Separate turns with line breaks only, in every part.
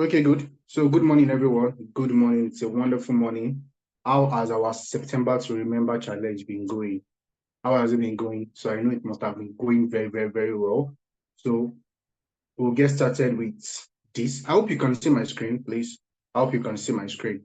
Okay, good. So, good morning, everyone. Good morning. It's a wonderful morning. How has our September to Remember challenge been going? How has it been going? So, I know it must have been going very, very, very well. So, we'll get started with this. I hope you can see my screen, please. I hope you can see my screen.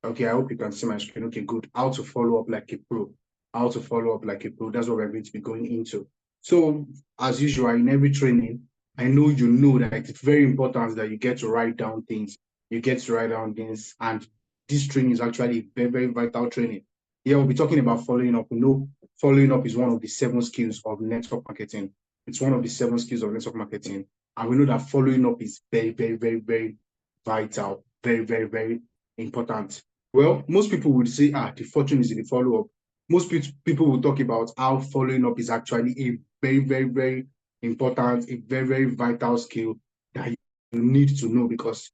Okay, I hope you can see my screen. Okay, good. How to follow up like a pro. How to follow up like a pro. That's what we're going to be going into. So, as usual, in every training, I know you know that it's very important that you get to write down things. You get to write down things, and this training is actually a very, very vital training. Yeah, we'll be talking about following up. We know following up is one of the 7 skills of network marketing. It's one of the 7 skills of network marketing. And we know that following up is very, very, very, very vital, very, very, very important. Well, most people would say, the fortune is in the follow-up. Most people will talk about how following up is actually a very, very, very important, a very, very vital skill that you need to know, because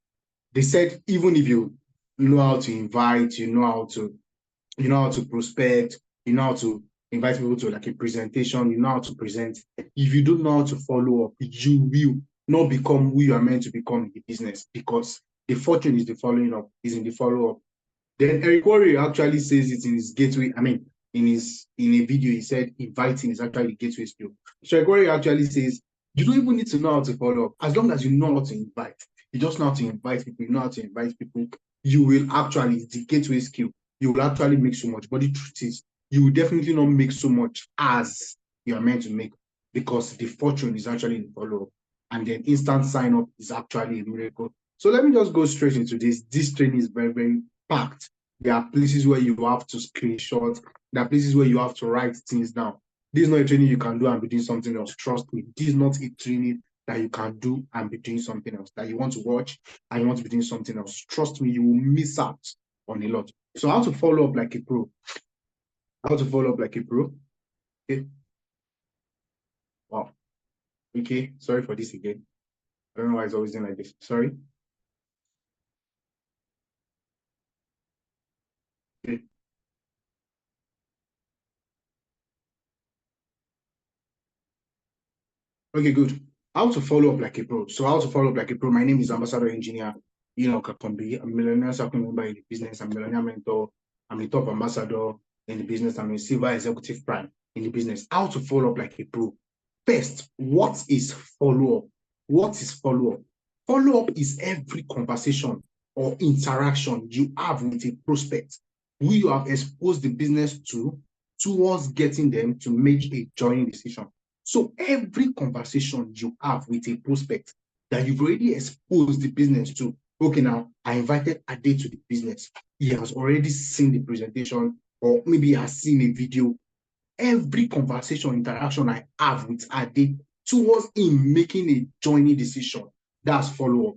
they said even if you know how to invite, you know how to prospect, you know how to invite people to like a presentation, you know how to present. If you don't know how to follow up, you will not become who you are meant to become in the business, because the fortune is the following up, is in the follow-up. Then Eric Worre actually says it in his gateway. I mean, in a video, he said inviting is actually the gateway skill. So Eric Worre actually says you don't even need to know how to follow up. As long as you know how to invite, you just know how to invite people, you know how to invite people, you will actually, it's the gateway skill. You will actually make so much. But the truth is, you will definitely not make so much as you are meant to make, because the fortune is actually in the follow-up. And then instant sign up is actually a miracle. So let me just go straight into this. This training is very, very packed. There are places where you have to screenshot. There are places where you have to write things down. This is not a training you can do and be doing something else. Trust me, this is not a training that you can do and be doing something else, that you want to watch and you want to be doing something else. Trust me, you will miss out on a lot. So how to follow up like a pro? How to follow up like a pro? Okay. Wow. Okay. Sorry for this again. I don't know why it's always doing like this. Sorry. Okay. Okay, good. How to follow up like a pro. So how to follow up like a pro. My name is Ambassador Engineer Kakombi. I'm a millionaire circle member in the business. I'm a millionaire mentor. I'm a top ambassador in the business. I'm a silver executive prime in the business. How to follow up like a pro. First, what is follow-up? What is follow-up? Follow-up is every conversation or interaction you have with a prospect who you have exposed the business to, towards getting them to make a joining decision. So every conversation you have with a prospect that you've already exposed the business to, okay, now I invited Ade to the business. He has already seen the presentation, or maybe he has seen a video. Every conversation, interaction I have with Ade towards him making a joining decision, that's follow-up.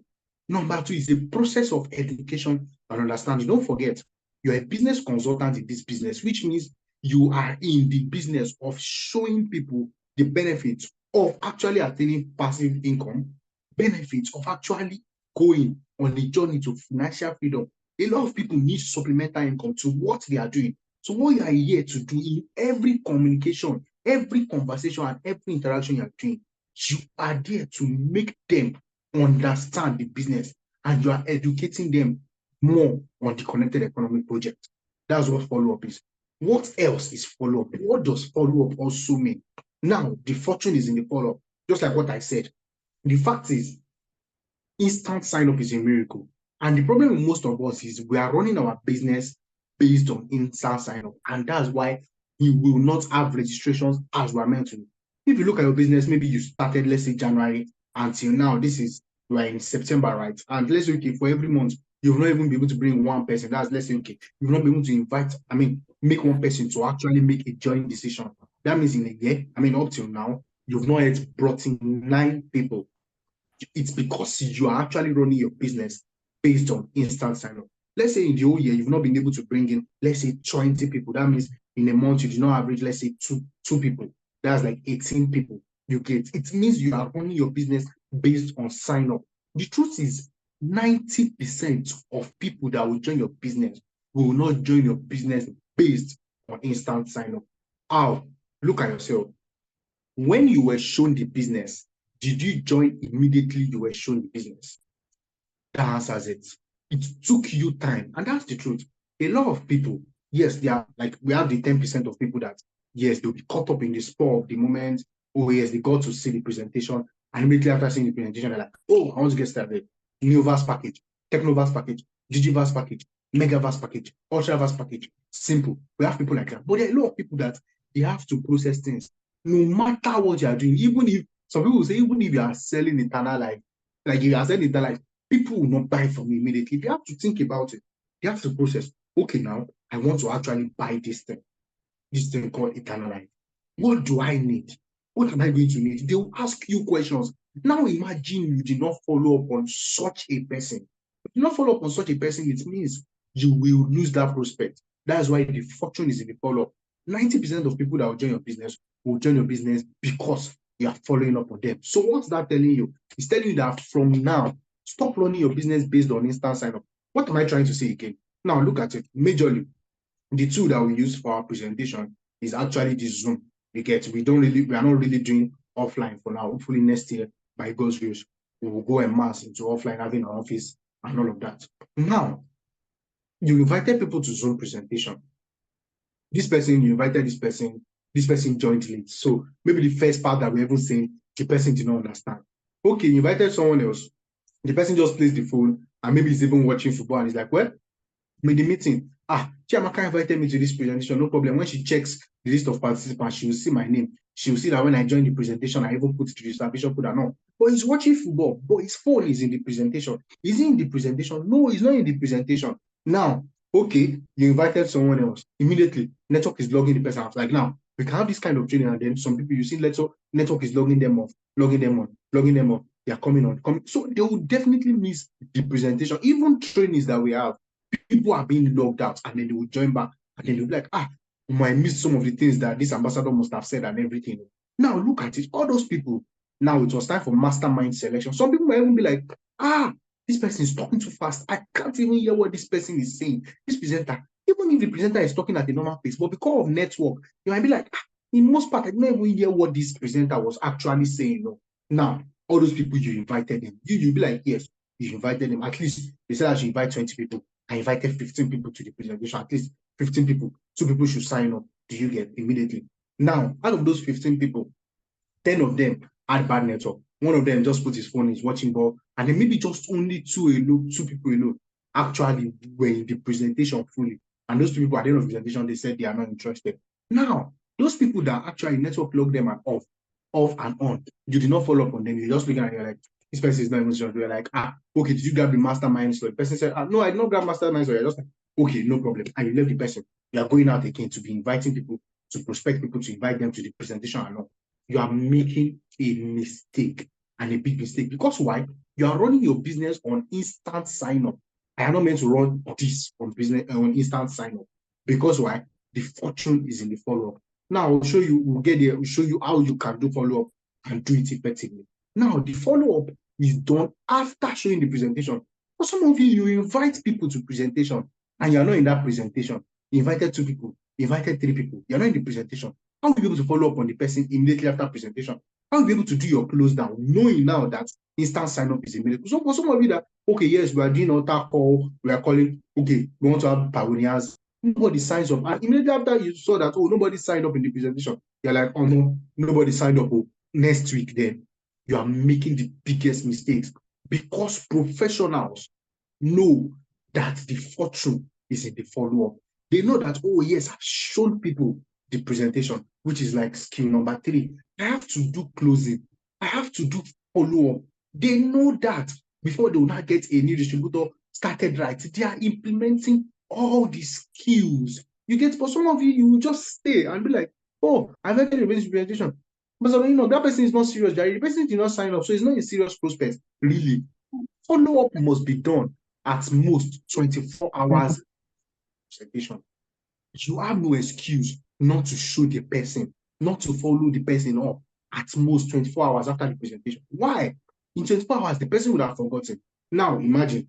Number 2 is the process of education and understanding. Don't forget, you're a business consultant in this business, which means you are in the business of showing people the benefits of actually attaining passive income, benefits of actually going on a journey to financial freedom. A lot of people need supplemental income to what they are doing. So what you are here to do in every communication, every conversation, and every interaction you are doing, you are there to make them understand the business, and you are educating them more on the connected economy project. That's what follow-up is. What else is follow-up? What does follow-up also mean? Now, the fortune is in the follow-up, just like what I said. The fact is, instant sign-up is a miracle. And the problem with most of us is we are running our business based on instant sign-up. And that's why we will not have registrations as we are meant to. If you look at your business, maybe you started, let's say, January until now, we are in September, right? And let's say, okay, for every month, you've not even been able to bring one person. That's, let's say, okay, you've not been able to make one person to actually make a joint decision. That means in a year, up till now, you've not yet brought in 9 people. It's because you are actually running your business based on instant sign up. Let's say in the whole year, you've not been able to bring in, let's say, 20 people. That means in a month, you do not average, let's say, two people. That's like 18 people you get. It means you are running your business based on sign up. The truth is, 90% of people that will join your business will not join your business based on instant sign up. How? Look at yourself. When you were shown the business, did you join immediately you were shown the business? That answers it. It took you time, and that's the truth. A lot of people, yes, they are like we have the 10% of people that yes, they'll be caught up in the spur of the moment. Oh, yes, they got to see the presentation, and immediately after seeing the presentation, they're like, oh, I want to get started. Neovast package, Technovast package, Digivast package, Megavast package, Ultravast package. Simple. We have people like that. But there are a lot of people that they have to process things no matter what you are doing. Even if some people say, even if you are selling eternal life, like you are selling eternal life, people will not buy from you immediately. They have to think about it. They have to process. Okay, now I want to actually buy this thing called eternal life. What do I need? What am I going to need? They will ask you questions. Now imagine you did not follow up on such a person. If you do not follow up on such a person, it means you will lose that prospect. That's why the fortune is in the follow-up. 90% of people that will join your business because you are following up on them. So what's that telling you? It's telling you that from now, stop running your business based on instant sign-up. What am I trying to say again? Now look at it majorly. The tool that we use for our presentation is actually the Zoom. We are not really doing offline for now. Hopefully next year, by God's grace, we will go en masse into offline, having an office and all of that. Now, you invited people to Zoom presentation. You invited this person joined late. So maybe the first part that we ever saying, the person did not understand. Okay, you invited someone else. The person just placed the phone and maybe he's even watching football and he's like, well, made the meeting. Chiamaka invited me to this presentation, no problem. When she checks the list of participants, she will see my name. She will see that when I joined the presentation, I even put the reservation code and all. But he's watching football, but his phone is in the presentation. Is he in the presentation? No, he's not in the presentation. Now, okay, you invited someone else. Immediately, network is logging the person out. Like now, we can have this kind of training, and then some people you see network is logging them off, logging them on, logging them off. They are coming on. So they will definitely miss the presentation. Even trainings that we have, people are being logged out and then they will join back and then they'll be like, I missed some of the things that this ambassador must have said and everything. Now look at it, all those people, now it was time for mastermind selection. Some people might even be like, this person is talking too fast. I can't even hear what this person is saying. This presenter, even if the presenter is talking at a normal pace, but because of network, you might be like, in most part, I didn't even hear what this presenter was actually saying. No. Now, all those people you invited them, you'll be like, yes, you invited them. At least they said I should invite 20 people. I invited 15 people to the presentation, at least 15 people. 2 people should sign up. Do you get immediately? Now, out of those 15 people, 10 of them had bad network. One of them just put his phone, he's watching ball, and then maybe just only 2 people alone actually were in the presentation fully. And those 2 people at the end of the presentation, they said they are not interested. Now, those people that actually network logged them and off and on, you did not follow up on them. You just looking at it, you're like, this person is not even sure. You're like, okay, did you grab the mastermind? So the person said, no, I did not grab mastermind. So you're just like, okay, no problem. And you left the person. You are going out again to be inviting people, to prospect people, to invite them to the presentation and all. You are making a mistake, and a big mistake. Because why? You are running your business on instant sign-up. I am not meant to run this on instant sign-up. Because why? The fortune is in the follow-up. Now I'll show you, we'll get there, we'll show you how you can do follow-up and do it effectively. Now, the follow-up is done after showing the presentation. For some of you invite people to presentation and you're not in that presentation. You invited 2 people, you invited 3 people, you're not in the presentation. How will you be able to follow up on the person immediately after presentation? How will you be able to do your close down, knowing now that instant sign-up is immediate? So for some of you that, okay, yes, we are doing altar call, we are calling, okay, we want to have pioneers. Nobody signs up. And immediately after you saw that, oh, nobody signed up in the presentation, you're like, oh no, nobody signed up. Oh, next week then, you are making the biggest mistakes because professionals know that the fortune is in the follow-up. They know that, oh yes, I've shown people the presentation, which is like skill number 3. I have to do closing. I have to do follow-up. They know that before they will not get a new distributor started right. They are implementing all the skills. You get, for some of you, you will just stay and be like, oh, I've had a presentation. But you know, that person is not serious. The person did not sign up, so it's not a serious prospect, really. Follow-up must be done at most 24 hours presentation. You have no excuse not to show the person, not to follow the person up at most 24 hours after the presentation. Why? In 24 hours, the person would have forgotten. Now, imagine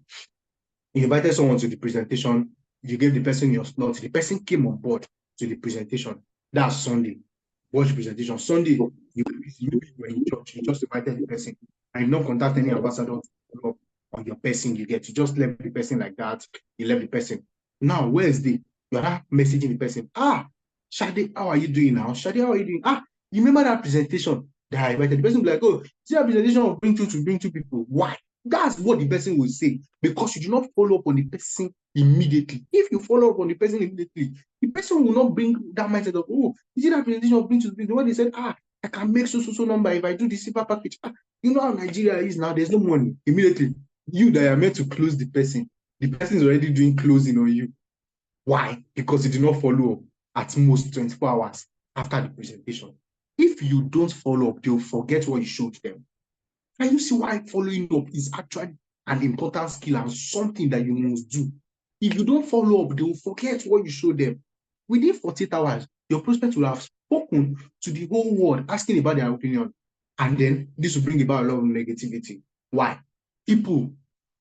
you invited someone to the presentation, you gave the person your slot, the person came on board to the presentation. That's Sunday. Watch the presentation. Sunday, you were in church, you just invited the person, and you not contact any ambassador on your person. You get to just left the person like that. You left the person. Now, where's the you're not messaging the person? Shade, how are you doing now? Shade, how are you doing? You remember that presentation that I invited? The person will be like, oh, see that presentation will bring two people. Why? That's what the person will say, because you do not follow up on the person immediately. If you follow up on the person immediately, the person will not bring that mindset of, oh, you see that presentation will bring two people. When they said, I can make so number if I do the super package. You know how Nigeria is now, there's no money. Immediately, you that are meant to close the person is already doing closing on you. Why? Because you did not follow up at most 24 hours after the presentation. If you don't follow up, they'll forget what you showed them. Can you see why following up is actually an important skill and something that you must do? If you don't follow up, they will forget what you showed them. Within 48 hours, your prospect will have spoken to the whole world, asking about their opinion. And then this will bring about a lot of negativity. Why? People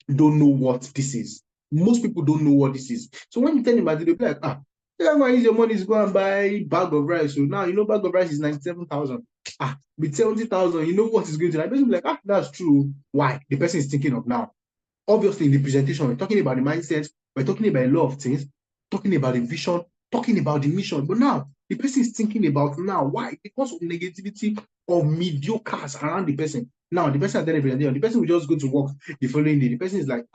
don't know what this is. Most people don't know what this is. So when you tell them about it, they'll be like, you're going to use your money to go and buy bag of rice. So now, bag of rice is 97,000. With 70,000, you know what is going to happen. The person will be like, that's true. Why? The person is thinking of now. Obviously, in the presentation, we're talking about the mindset, we're talking about a lot of things, talking about the vision, talking about the mission. But now, the person is thinking about now. Why? Because of negativity of mediocres around the person. Now, the person at the presentation, the person will just go to work the following day. The person is like,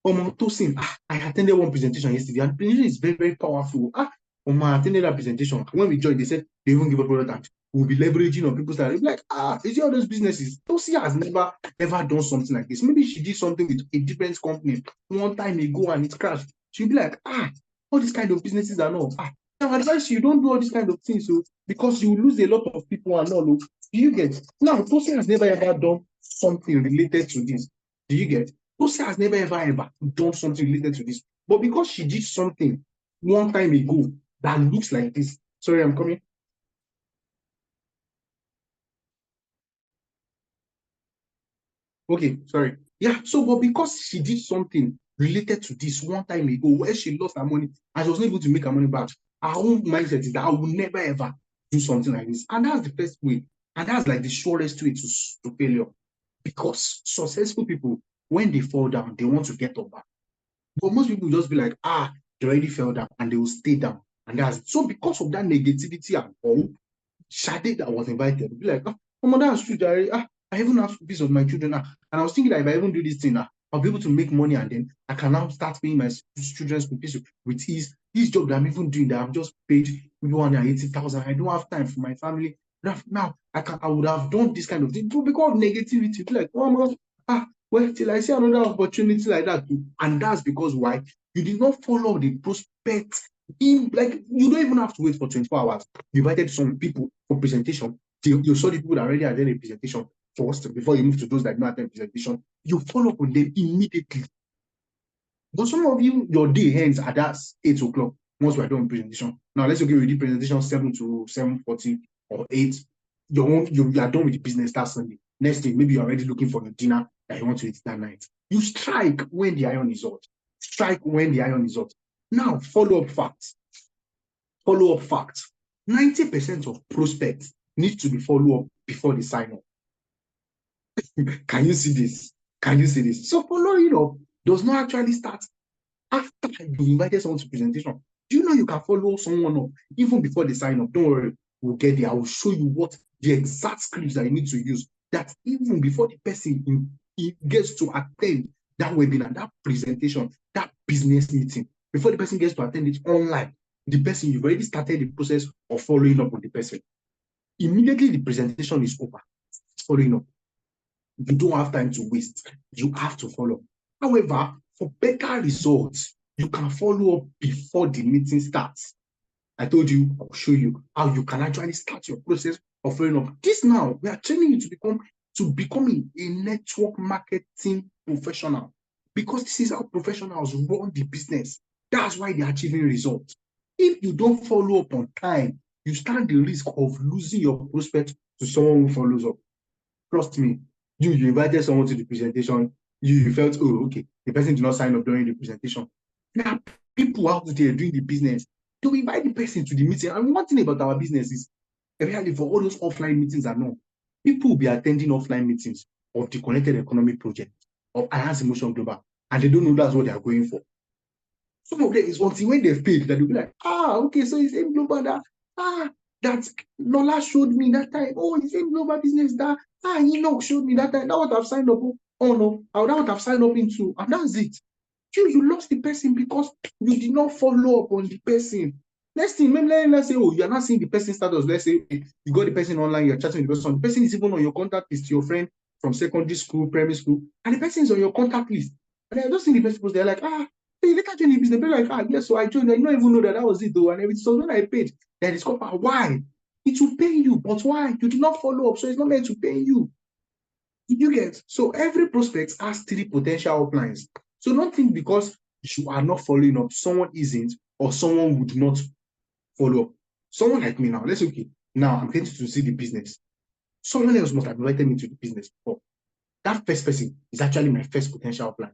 Tosin, I attended one presentation yesterday, and the presentation is very, very powerful. I attended that presentation. When we joined, they said they won't give a product that we'll be leveraging on people's time. Like, you see all those businesses? Tosin has never ever done something like this. Maybe she did something with a different company one time ago and it crashed. She'll be like, all these kind of businesses are not. I advise you don't do all these kind of things, so because you lose a lot of people and all. Do you get? Now, Tosin has never ever done something related to this. Do you get? Tosin has never ever done something related to this. But because she did something one time ago that looks like this. Sorry, I'm coming. Okay, sorry. Yeah, so but because she did something related to this one time ago where she lost her money and she was not able to make her money back, her own mindset is that I will never ever do something like this. And that's the best way. And that's like the surest way to failure. Because successful people, when they fall down, they want to get up back. But most people just be like, they already fell down and they will stay down. And that's it. So because of that negativity and all, Shade that was invited will be like, my that's true, Jerry. I even have piece of my children now. And I was thinking that if I even do this thing now, I'll be able to make money and then I can now start paying my children's school fees with ease. This job that I'm even doing that I've just paid maybe 180,000. I don't have time for my family. Now I would have done this kind of thing. But because of negativity, like, well, till I see another opportunity like that. And that's because why? You did not follow the prospect like you don't even have to wait for 24 hours. You invited some people for presentation. You saw the people that already attended a presentation first before you move to those that don't attend presentation. You follow up on them immediately. But some of you, your day ends at that 8 o'clock once we're done with presentation. Now let's say we do presentation 7 to 7:40 or 8. You are done with the business that Sunday. Next thing, maybe you're already looking for your dinner that you want to eat that night. You strike when the iron is hot. Strike when the iron is hot. Now, follow-up facts. Follow-up facts. 90% of prospects need to be followed up before they sign up. Can you see this? Can you see this? So following up does not actually start after you invited someone to presentation. Do you know you can follow someone up even before they sign up? Don't worry, we'll get there. I will show you what the exact scripts that you need to use. That even before the person gets to attend that webinar, that presentation, that business meeting, before the person gets to attend it online, the person, you've already started the process of following up with the person. Immediately the presentation is over, following up. You don't have time to waste. You have to follow. However, for better results, you can follow up before the meeting starts. I told you, I'll show you how you can actually start your process of following up. This now, we are training you to becoming a network marketing professional, because this is how professionals run the business. That's why they're achieving results. If you don't follow up on time, you stand the risk of losing your prospect to someone who follows up. Trust me, you invited someone to the presentation, you felt, oh, okay, the person did not sign up during the presentation. Now, people out there doing the business, to invite the person to the meeting. And one thing about our business is, especially for all those offline meetings and all, people will be attending offline meetings of the Connected Economy Project. of Alliance Emotion Global, and they don't know that's what they are going for. Some of them is until when they've paid that they'll be like, okay, so it's M Global that Lola showed me that time. Oh, it's M Global business that Enoch showed me that time. That what I've signed up. Oh no, that what I've signed up into, and that's it. You lost the person because you did not follow up on the person. Next thing, maybe let's say, you're not seeing the person status. Let's say you got the person online, you're chatting with the person. The person is even on your contact list, your friend from secondary school, primary school, and the person is on your contact list. And I just see the person post, they're like, hey, later join the business. They're like, yes, so I joined. I don't even know that was it though, and everything. So when I paid, they discover why it will pay you, but why you did not follow up, so it's not meant to pay you. Did you get? So every prospect has 3 potential uplines. So don't think because you are not following up, someone isn't, or someone would not follow up. Someone like me now, let's say, okay, now I'm getting to see the business. Someone else must have invited me to the business before. That first person is actually my first potential upline.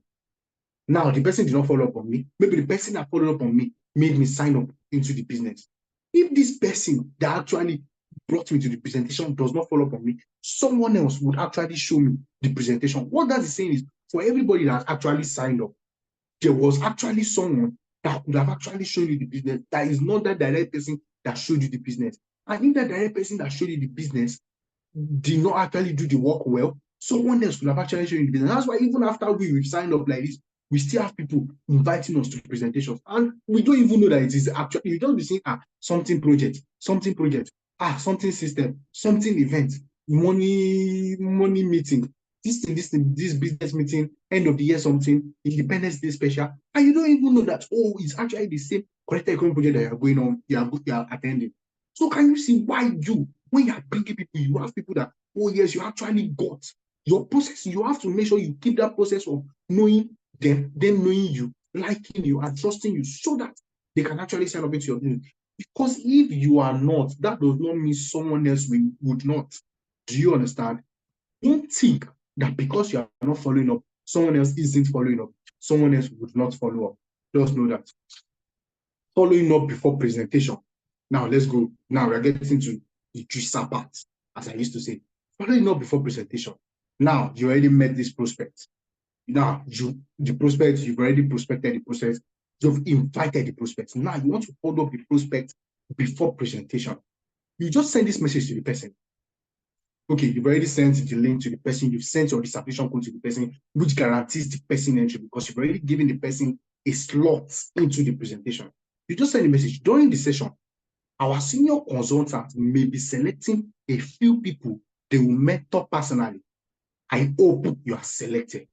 Now, the person did not follow up on me. Maybe the person that followed up on me made me sign up into the business. If this person that actually brought me to the presentation does not follow up on me, someone else would actually show me the presentation. What that is saying is, for everybody that actually signed up, there was actually someone that would have actually shown you the business. That is not that direct person that showed you the business. And if that direct person that showed you the business did not actually do the work well, someone else could have actually shown you the business. That's why even after we've signed up like this, we still have people inviting us to presentations, and we don't even know that it is actually, you don't be saying something project, something system, something event, money meeting, this business meeting, end of the year something, Independence Day special, and you don't even know that it's actually the same connected economy project that you are going on, you are attending. So can you see why when you are bringing people, you have people that, yes, you actually got your process. You have to make sure you keep that process of knowing them knowing you, liking you, and trusting you, so that they can actually sign up into your business. Because if you are not, that does not mean someone else would not. Do you understand? Don't think that because you are not following up, someone else isn't following up. Someone else would not follow up. Just know that. Following up before presentation. Now let's go. Now we're getting to the juicy part, as I used to say. Following up before presentation. Now you already met this prospect. Now the prospect, you've already prospected the prospect. You've invited the prospect. Now you want to follow up the prospect before presentation. You just send this message to the person. Okay, you've already sent the link to the person. You've sent your distribution code to the person, which guarantees the person entry, because you've already given the person a slot into the presentation. You just send a message. During the session, our senior consultant may be selecting a few people they will mentor personally. I hope you are selected.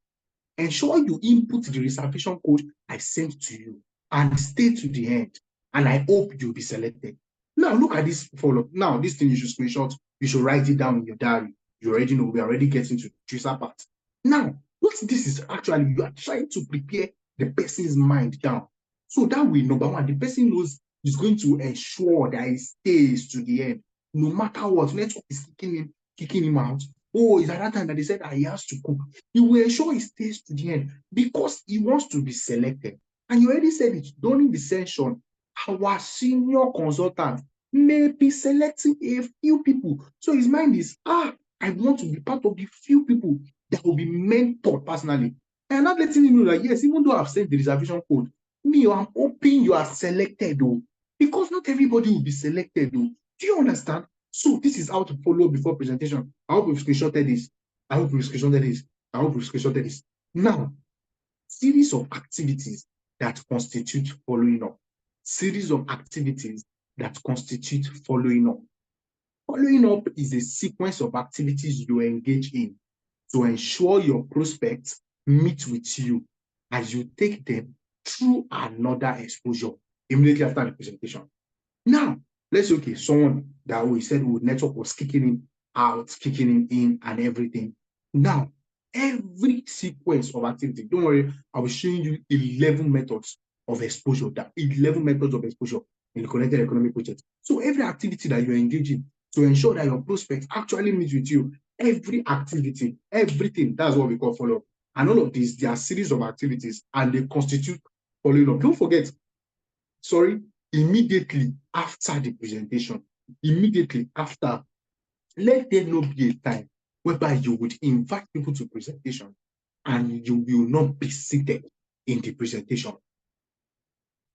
Ensure you input the reservation code I sent to you and stay to the end. And I hope you'll be selected. Now look at this follow-up. Now this thing you should screenshot, you should write it down in your diary. You already know we are already getting to the juicer part. Now, what this is actually, you are trying to prepare the person's mind down. So that way, number one, the person knows is going to ensure that he stays to the end. No matter what, network is kicking him out. It's at that time that they said that he has to cook. He will ensure he stays to the end because he wants to be selected. And you already said it during the session, our senior consultant may be selecting a few people. So his mind is, I want to be part of the few people that will be mentored personally. And not letting him know that, yes, even though I've sent the reservation code, I'm hoping you are selected though. Because not everybody will be selected though. Do you understand? So this is how to follow before presentation. I hope you've screenshotted this. I hope you've screenshotted this. Now, series of activities that constitute following up. Series of activities that constitute following up. Following up is a sequence of activities you engage in to ensure your prospects meet with you as you take them through another exposure immediately after the presentation. Now, let's say, okay, someone that we said network was kicking him out, kicking him in, and everything. Now, every sequence of activity, don't worry, I will show you 11 methods of exposure, in the connected economic project. So every activity that you're engaging to ensure that your prospects actually meet with you, every activity, everything, that's what we call follow-up. And all of these, they are series of activities and they constitute following up. Don't forget, immediately after the presentation, let there not be a time whereby you would invite people to presentation and you will not be seated in the presentation.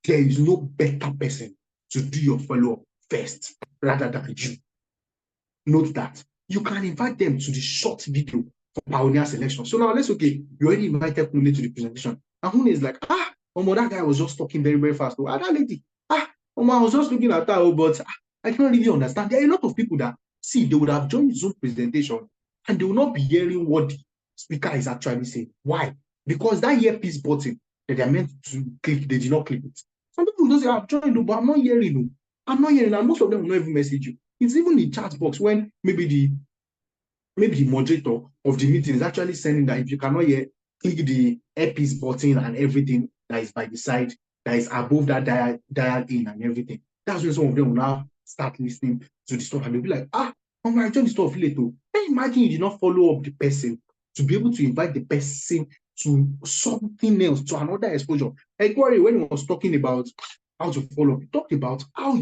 There is no better person to do your follow-up first rather than you. Note that you can invite them to the short video for pioneer selection. So now let's okay, you already invited Kunle to the presentation. And Kunle is like, that guy was just talking very, very fast. Oh, that lady, I was just looking at her, but I cannot really understand. There are a lot of people that see they would have joined Zoom presentation and they will not be hearing what the speaker is actually saying. Why? Because that earpiece button that they are meant to click, they did not click it. Some people will just say, I've joined, but I'm not hearing. I'm not hearing, and most of them will not even message you. It's even the chat box when maybe the moderator of the meeting is actually sending that if you cannot hear, click the earpiece button and everything that is by the side, that is above that dial in and everything. That's when some of them will now start listening to the stuff and they'll be like, I joined the stuff later. Then imagine you did not follow up the person to be able to invite the person to something else, to another exposure. Like Corey, when he was talking about how to follow up, he talked about how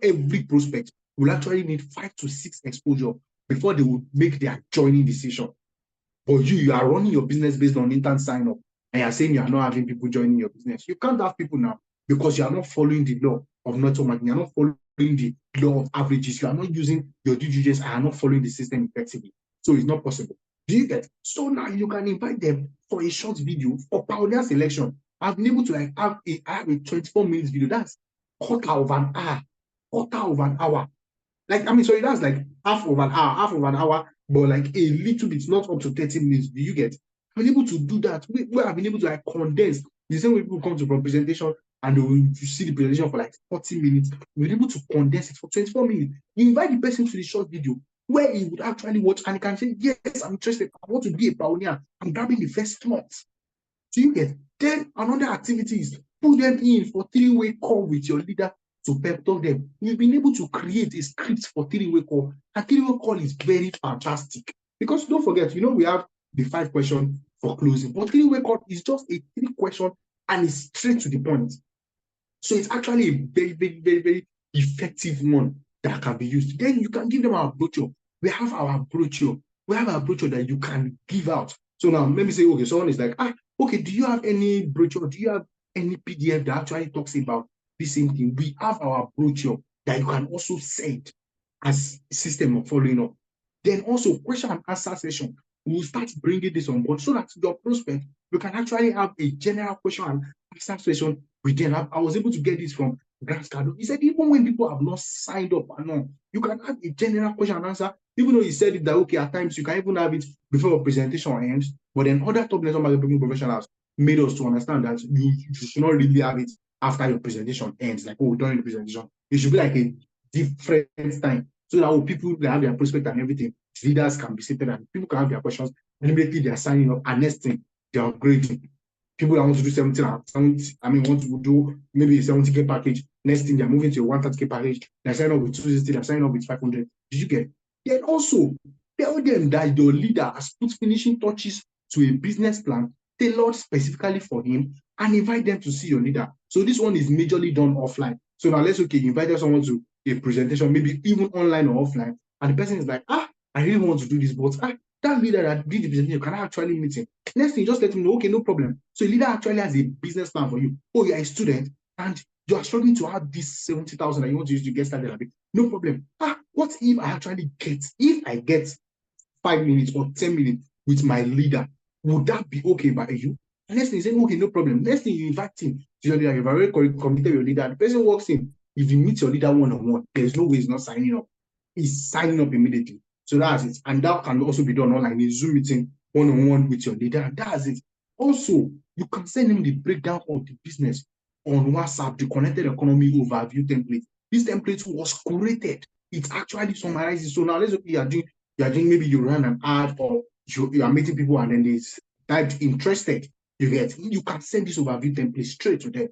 every prospect will actually need 5 to 6 exposure before they will make their joining decision. But you are running your business based on intern sign up, and you're saying you are not having people joining your business. You can't have people now because you are not following the law of network marketing. You are not following the law of averages. You are not using your due diligence. I are not following the system effectively. So it's not possible. Do you get? So now you can invite them for a short video for pioneer selection. I've been able to have a 24 minutes video. That's quarter of an hour. Sorry, that's like half of an hour, but like a little bit, not up to 30 minutes. Do you get? I've been able to do that. Where I've been able to condense the same way people come to a presentation and they will see the presentation for like 40 minutes. We're able to condense it for 24 minutes. You invite the person to the short video where he would actually watch and he can say, yes, I'm interested. I want to be a pioneer. I'm grabbing the first slot. Do you get? Then another activity is put them in for 3-way call with your leader to pep talk them. You've been able to create a script for 3-way call. And 3-way call is very fantastic. Because don't forget, we have the 5 questions for closing. But 3-way call is just a 3 question and it's straight to the point. So it's actually a very, very, very, very effective one that can be used. Then you can give them our brochure. We have our brochure. We have our brochure that you can give out. So now let me say, okay, someone is like, okay, do you have any brochure? Do you have any PDF that actually talks about the same thing? We have our brochure that you can also send as a system of following up. Then also question and answer session. We'll start bringing this on board so that your prospect, we can actually have a general question and answer session with them. I was able to get this from Grant Cardone. He said, even when people have not signed up, you can have a general question and answer, even though he said it that, okay, at times you can even have it before a presentation ends, but then other top network marketing professionals made us to understand that you should not really have it after your presentation ends, like, during the presentation. It should be like a different time so that people that have their prospect and everything, leaders can be seated and people can have their questions. Immediately they are signing up, and next thing they are upgrading. People that want to do 70, want to do maybe a 70K package. Next thing they're moving to a 130K package. They're signing up with 260, they're signing up with 500. Did you get? Then also tell them that your leader has put finishing touches to a business plan tailored specifically for him and invite them to see your leader. So this one is majorly done offline. So now let's you invite someone to a presentation, maybe even online or offline, and the person is like, I really want to do this, but that leader that did the presentation, can I actually meet him? Next thing, just let him know, okay, no problem. So a leader actually has a business plan for you. Oh, you're a student and you are struggling to have this 70,000 that you want to use to get started. No problem. What if I get 5 minutes or 10 minutes with my leader? Would that be okay by you? And next thing, you say, okay, no problem. Next thing, you invite him to your leader. You've already committed your leader. The person walks in. If you meet your leader one-on-one, there's no way he's not signing up. He's signing up immediately. So that's it. And that can also be done online in Zoom meeting one-on-one with your leader. And that's it. Also, you can send him the breakdown of the business on WhatsApp, the Connected Economy Overview template. This template was created. It actually summarizes. So now let's say you're doing maybe you run an ad or you are meeting people and then they typed interested. You can send this overview template straight to them.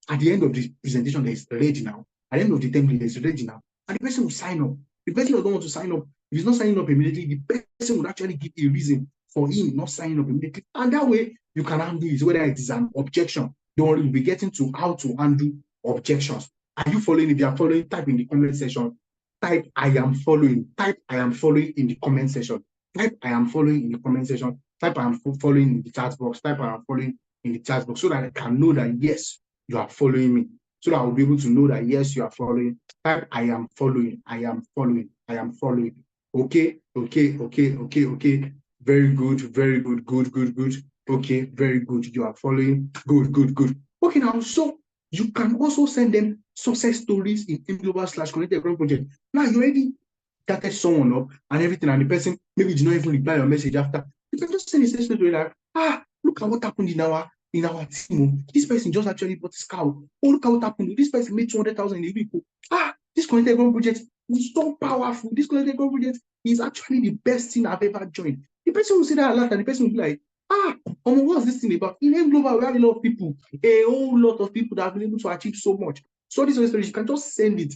At the end of the presentation, there is ready now. At the end of the template, there is ready now. And the person will sign up. The person who doesn't want to sign up, if he's not signing up immediately, the person would actually give a reason for him not signing up immediately. And that way, you can handle it, whether it is an objection. Don't worry, we'll be getting to how to handle objections. Are you following? If you are following, type in the comment section. Type I am following. Type I am following in the comment section. Type I am following in the comment section. Type I am following in the chat box. Type I am following in the chat box so that I can know that yes, you are following me. So that I will be able to know that yes, you are following. Type I am following. I am following. I am following. Okay, okay, okay, okay, okay. Very good, very good, good, good, good. Okay, very good. You are following. Good, good, good. Okay, now so you can also send them success stories in global/connected project. Now you already started someone up and everything, and the person maybe did not even reply your message after. You can just send a success story like, look at what happened in our team. This person just actually bought this car. Oh, look at what happened. This person made 200,000 in a week. This connected project is so powerful. This connected project is actually the best thing I've ever joined. The person will say that a lot, and the person will be like, what's this thing about? In M Global, we have a lot of people, a whole lot of people that have been able to achieve so much. So this stories, you can just send it.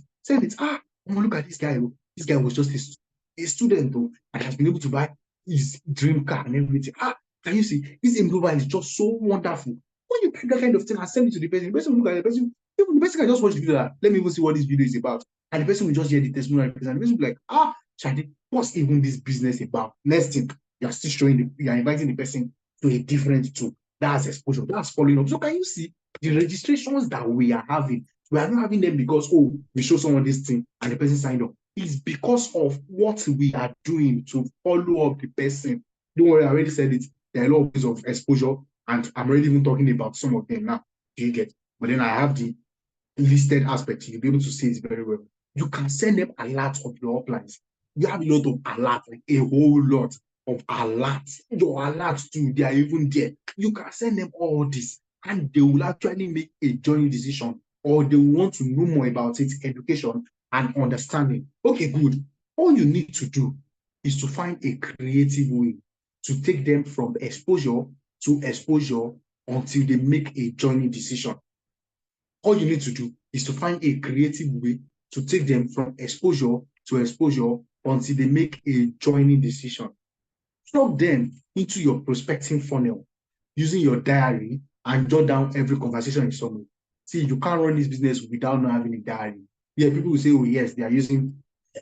Look at this guy. This guy was just a student though, and has been able to buy his dream car and everything. Can you see? This M Global is just so wonderful. When you pick that kind of thing and send it to the person will look at the person, even the person can just watch the video. Let me even see what this video is about. And the person will just hear the testimonial, and the person will be like, Shadi, what's even this business about? Next thing, you are still you are inviting the person to a different tool. That's exposure. That's following up. So can you see the registrations that we are having? We are not having them because, we show someone this thing and the person signed up. It's because of what we are doing to follow up the person. Don't worry, I already said it. There are a lot of ways of exposure, and I'm already even talking about some of them now. Do you get? But then I have the listed aspect. You'll be able to see it very well. You can send them alerts of your uplines. You have a lot of alerts, like a whole lot of alerts. Your alerts too, they are even there. You can send them all this, and they will actually make a joint decision, or they will want to know more about it, education and understanding. Okay, good. All you need to do is to find a creative way to take them from exposure to exposure until they make a joining decision. All you need to do is to find a creative way to take them from exposure to exposure until they make a joining decision. Plug them into your prospecting funnel using your diary and jot down every conversation in summary. See, you can't run this business without not having a diary. Yeah, people will say, oh, yes, they are using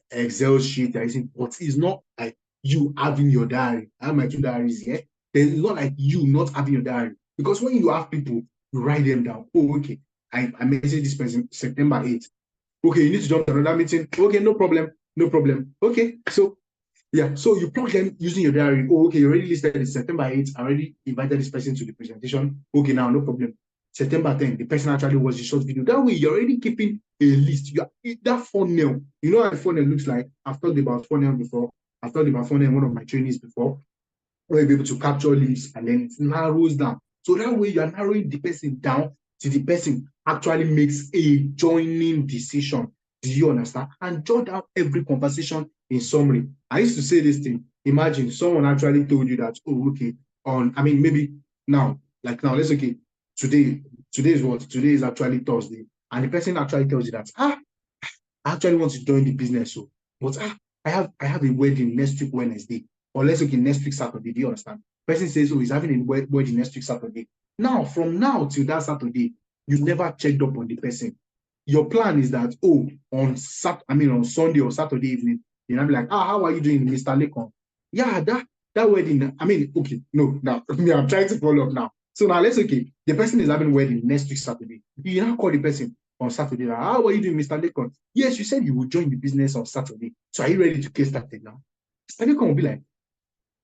Excel sheet, they're using, but it's not like you having your diary. I have my 2 diaries here. It's not like you not having your diary. Because when you have people, you write them down. Oh, okay. I messaged this person September 8th. Okay, you need to jump to another meeting. Okay, no problem. No problem. Okay, so yeah, so you plug them using your diary. Oh, okay, you already listed it September 8th. I already invited this person to the presentation. Okay, now no problem. September 10th, the person actually watched the short video. That way, you're already keeping a list. You are that funnel. You know how a funnel looks like. I've talked about funnel before. I've talked about funnel in one of my trainings before, where you'll be able to capture leads and then it narrows down. So that way, you are narrowing the person down till the person actually makes a joining decision. Do you understand? And jot down every conversation in summary. I used to say this thing. Imagine someone actually told you that, oh, okay, maybe now, like now, let's okay, today is what? Today is actually Thursday. And the person actually tells you that, I actually want to join the business. So, but I have a wedding next week, Wednesday. Or let's okay, next week, Saturday. Do you understand? Person says, oh, he's having a wedding next week, Saturday. Now, from now till that Saturday, you never checked up on the person. Your plan is that, on Sunday or Saturday evening, you're not be like, how are you doing, Mr. Lekon? Yeah, that wedding. Okay, no, now I'm trying to follow up now. So now let's okay. The person is having a wedding next week, Saturday. You now call the person on Saturday. Like, how are you doing, Mr. Lekon? Yes, you said you would join the business on Saturday. So are you ready to get started now? Mr. Lekon will be like,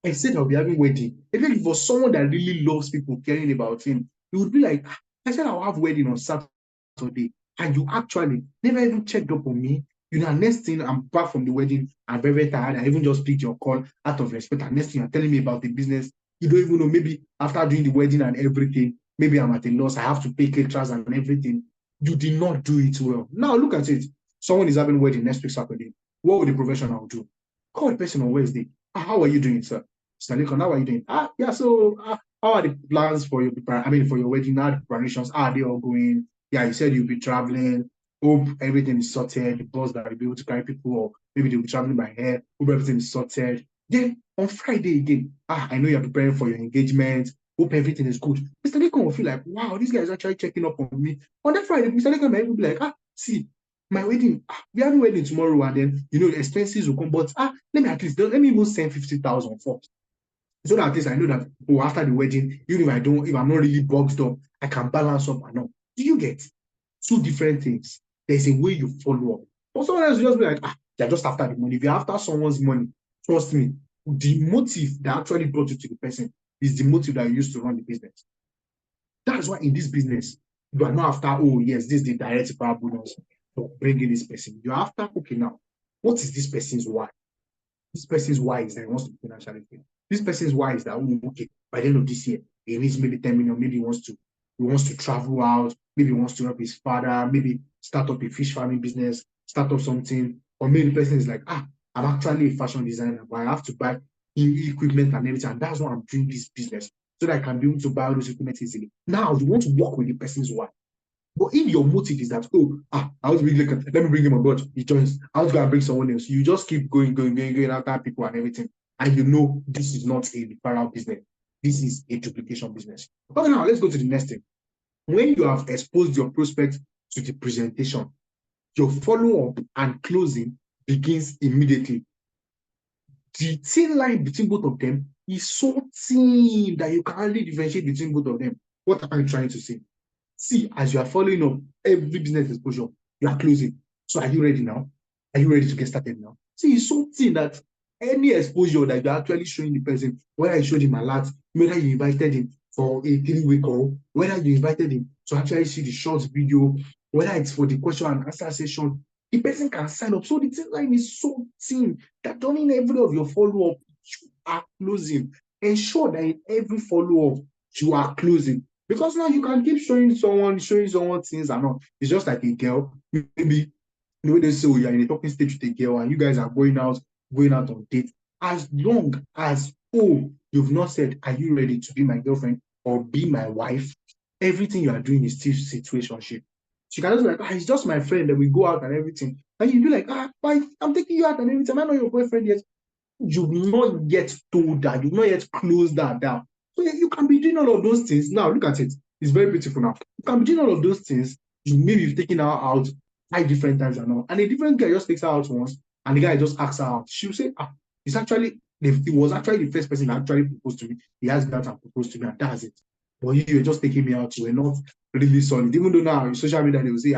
I said I'll be having a wedding. Even if it was someone that really loves people caring about him, he would be like, I said I'll have a wedding on Saturday. And you actually never even checked up on me. Next thing I'm back from the wedding, I'm very, very tired. I even just picked your call out of respect. And next thing you're telling me about the business. You don't even know, maybe after doing the wedding and everything, maybe I'm at a loss. I have to pay caterers and everything. You did not do it well. Now look at it. Someone is having a wedding next week, Saturday. What would the professional do? Call the person on Wednesday. How are you doing, sir? Mr. Lincoln, how are you doing? Yeah, so how are the plans for for your wedding? How are the preparations? How are they all going? Yeah, you said you'll be traveling. Hope everything is sorted. The bus that will be able to carry people, or maybe they'll be traveling by air. Hope everything is sorted. Then on Friday again, I know you're preparing for your engagement. Hope everything is good. Mr. Lincoln will feel like, wow, this guy is actually checking up on me. On that Friday, Mr. Lincoln might be like, see, my wedding, we have a wedding tomorrow, and then expenses will come. But let me even send 50,000 first. So that at least I know that, oh, after the wedding, even if I'm not really boxed up, I can balance up and not. Do you get two different things? There's a way you follow up. But someone else will just be like, they're just after the money. If you're after someone's money, trust me, the motive that actually brought you to the person is the motive that you used to run the business. That's why in this business, you are not after, oh, yes, this is the direct referral bonus for bringing this person. You're after, okay, now, what is this person's why? This person's why is that he wants to be financially free. This person's why is that, oh, okay, by the end of this year, he needs maybe 10 million, maybe he wants to travel out, maybe he wants to help his father, maybe start up a fish farming business, start up something, or maybe the person is like, I'm actually a fashion designer, but I have to buy equipment and everything, and that's why I'm doing this business, so that I can be able to buy all those equipment easily. Now, you want to work with the person's why. But if your motive is that, oh, I was really let me bring him on board, he joins. I was gonna bring someone else. You just keep going after people and everything. And you know this is not a referral business. This is a duplication business. Okay, now let's go to the next thing. When you have exposed your prospect to the presentation, your follow-up and closing begins immediately. The thin line between both of them is so thin that you can hardly differentiate between both of them. What am I trying to say? See, as you are following up every business exposure, you are closing. So are you ready now? Are you ready to get started now? See, it's something that any exposure that you're actually showing the person, whether you showed him a lot, whether you invited him for a 3-week call, whether you invited him to actually see the short video, whether it's for the question and answer session, the person can sign up. So the thin line is so thin that during every of your follow-up, you are closing. Ensure that in every follow-up, you are closing. Because now you can keep showing someone things and all. It's just like a girl, maybe they say, oh, you're in a talking stage with a girl and you guys are going out on dates. As long as, oh, you've not said, are you ready to be my girlfriend or be my wife? Everything you are doing is still situationship. She can just be like, it's just my friend, that we go out and everything. And you be like, why? I'm taking you out and everything. I'm not your boyfriend yet. You've not yet told that, you've not yet closed that down. So you can be doing all of those things. Now, look at it. It's very beautiful now. You can be doing all of those things. Maybe you've taken her out 5 different times and all. And a different guy just takes her out once, and the guy just asks her out. She'll say, it was actually the first person that actually proposed to me. He asked that and proposed to me, and that's it. But you were just taking me out. You were not really solid. Even though now in social media, they will say,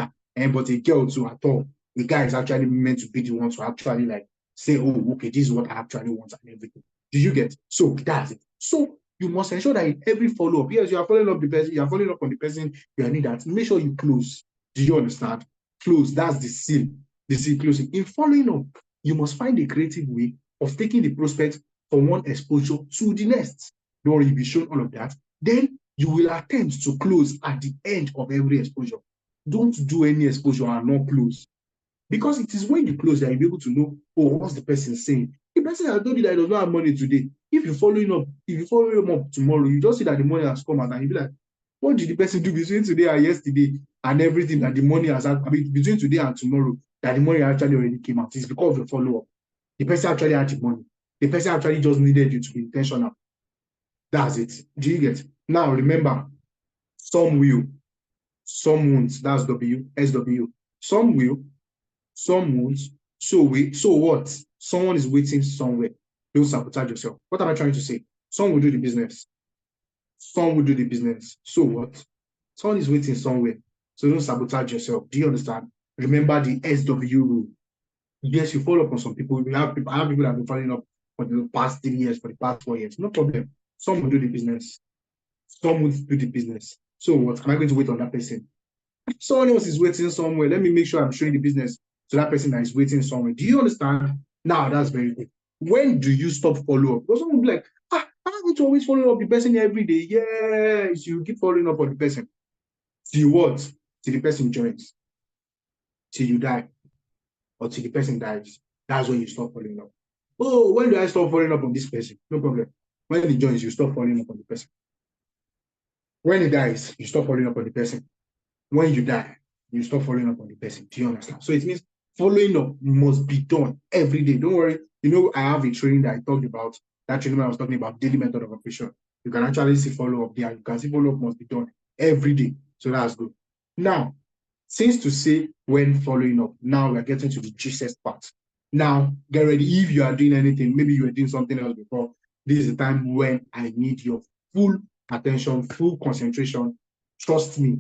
but a girl too at all. The guy is actually meant to be the one to actually like say, oh, okay, this is what I actually want and everything. Do you get? So that's it. So you must ensure that in every follow-up, yes, you are following up the person, you are following up on the person, you are need that. Make sure you close. Do you understand? Close. That's the seal. The seal closing. In following up, you must find a creative way of taking the prospect from one exposure to the next. Don't worry, you'll be shown all of that. Then you will attempt to close at the end of every exposure. Don't do any exposure and not close. Because it is when you close that you'll be able to know, oh, what's the person saying? The person has told you that he does not have money today. If you follow him up tomorrow, you just see that the money has come out and you'll be like, what did the person do between today and yesterday and everything that the money has, between today and tomorrow, that the money actually already came out? It's because of your follow-up. The person actually had the money. The person actually just needed you to be intentional. That's it. Do you get? Now, remember, some will, some won't. That's SW. Some will, some won't. So what? Someone is waiting somewhere. Don't sabotage yourself. What am I trying to say? Some will do the business. Some will do the business. So what? Someone is waiting somewhere. So don't sabotage yourself. Do you understand? Remember the SW rule. Yes, you follow up on some people. I have people that have been following up for the past 3 years, for the past 4 years. No problem. Some will do the business. Some will do the business. So what? Am I going to wait on that person? Someone else is waiting somewhere. Let me make sure I'm showing the business to that person that is waiting somewhere. Do you understand? Now, that's very good. When do you stop follow up? Because someone will be like, I'm going to always follow up the person every day. Yes, you keep following up on the person. Till what? Till the person joins. Till you die. Or till the person dies. That's when you stop following up. Oh, when do I stop following up on this person? No problem. When he joins, you stop following up on the person. When he dies, you stop following up on the person. When you die, you stop following up on the person. Do you understand? So it means following up must be done every day. Don't worry. You know, I have a training that I talked about. That training I was talking about, daily method of operation. You can actually see follow up there. You can see follow up must be done every day. So that's good. Now, since to say when following up, now we're getting to the juiciest part. Now, get ready. If you are doing anything, maybe you were doing something else before, this is the time when I need your full attention, full concentration. Trust me,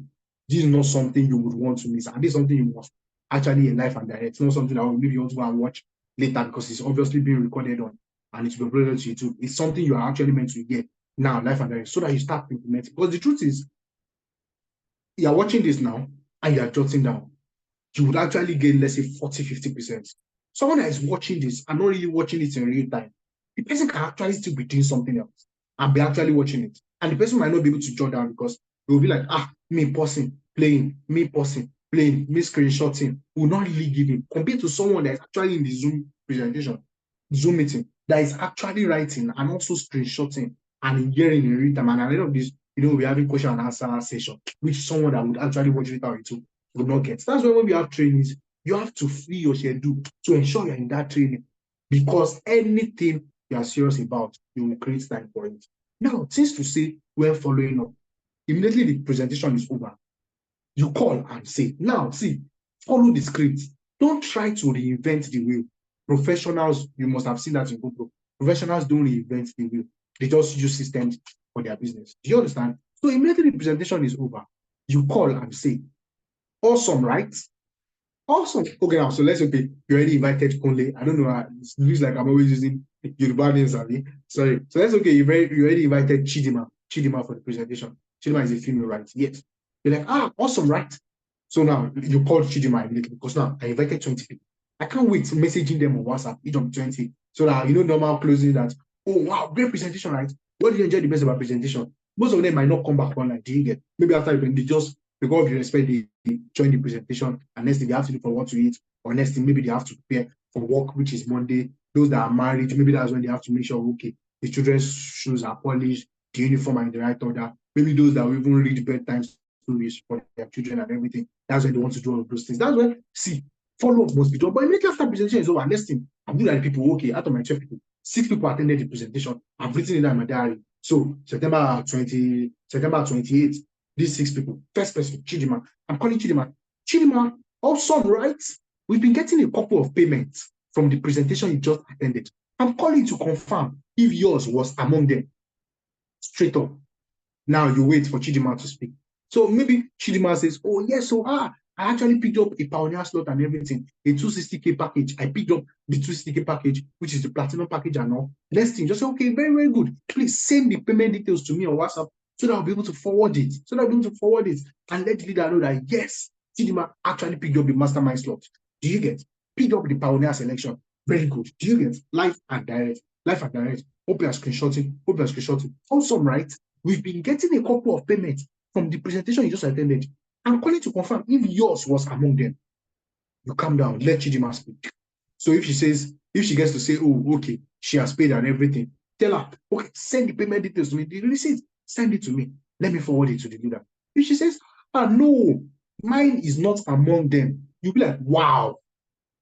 this is not something you would want to miss. And this is something you must actually in life and direct. It's not something that maybe you want to go and watch later because it's obviously being recorded on and it will be uploaded to YouTube. It's something you are actually meant to get now, life and direct, so that you start implementing. Because the truth is, you are watching this now and you are jotting down. You would actually gain, let's say, 40-50%. Someone that is watching this and not really watching it in real time, the person can actually still be doing something else and be actually watching it. And the person might not be able to jot down because they will be like, me pausing, playing, me pausing, playing, me screenshotting, will not really give him compared to someone that is actually in the Zoom presentation, Zoom meeting, that is actually writing and also screenshotting and hearing in real time. And at the end of this, we're having question and answer session, which someone that would actually watch it out too would not get. That's why when we have trainings, you have to free your schedule to ensure you're in that training, because anything you are serious about, you will create time for it. Now, things to say when following up, immediately the presentation is over, you call and say, now, see, follow the script. Don't try to reinvent the wheel. Professionals, you must have seen that in GoPro. Professionals don't reinvent the wheel. They just use systems for their business. Do you understand? So immediately the presentation is over, you call and say, awesome, right? Awesome. Okay, now, so let's okay. You already invited Kunle. I don't know. It looks like I'm always using Yoruba names, Sorry. So that's okay. You already invited Chidima for the presentation. Chidima is a female, right? Yes. You're like, awesome, right? So now you call Chidima immediately because now I invited 20 people. I can't wait messaging them on WhatsApp, each of 20. So that normal closing that, oh wow, great presentation, right? What did you enjoy the best about presentation? Most of them might not come back online. Do you get? Maybe after they just because of the respect they join the presentation, and next thing they have to look for what to eat, or next thing maybe they have to prepare for work, which is Monday. Those that are married, maybe that's when they have to make sure, okay, the children's shoes are polished, the uniform are in the right order. Maybe those that will even read bedtime stories for their children and everything. That's when they want to do all of those things. That's when, see, follow-up must be done. But immediately after presentation is over, next thing, I'm doing like people, okay, out of my 12 people, 6 people attended the presentation. I've written it down in my diary. So September 28th, these 6 people. First person, Chidima. I'm calling Chidima. Chidima, awesome, right? We've been getting a couple of payments from the presentation you just attended. I'm calling to confirm if yours was among them. Straight up. Now you wait for Chidima to speak. So maybe Chidima says, oh, yes, so I actually picked up a Pioneer slot and everything, a 260K package. I picked up the 260K package, which is the platinum package and all. Next thing, just say, okay, very, very good. Please send the payment details to me on WhatsApp so that I'll be able to forward it. And let the leader know that, yes, Chidima actually picked up the mastermind slot. Do you get? Picked up the Pioneer selection. Very good. Do you get? Live and direct. Hope you are screenshotting. Awesome, right? We've been getting a couple of payments from the presentation you just attended. I'm calling to confirm if yours was among them. You calm down, let Chidima speak. So if she gets to say, oh, okay, she has paid and everything, tell her, okay, send the payment details to me. The receipt, send it to me. Let me forward it to the leader. If she says, no, mine is not among them, you'll be like, wow,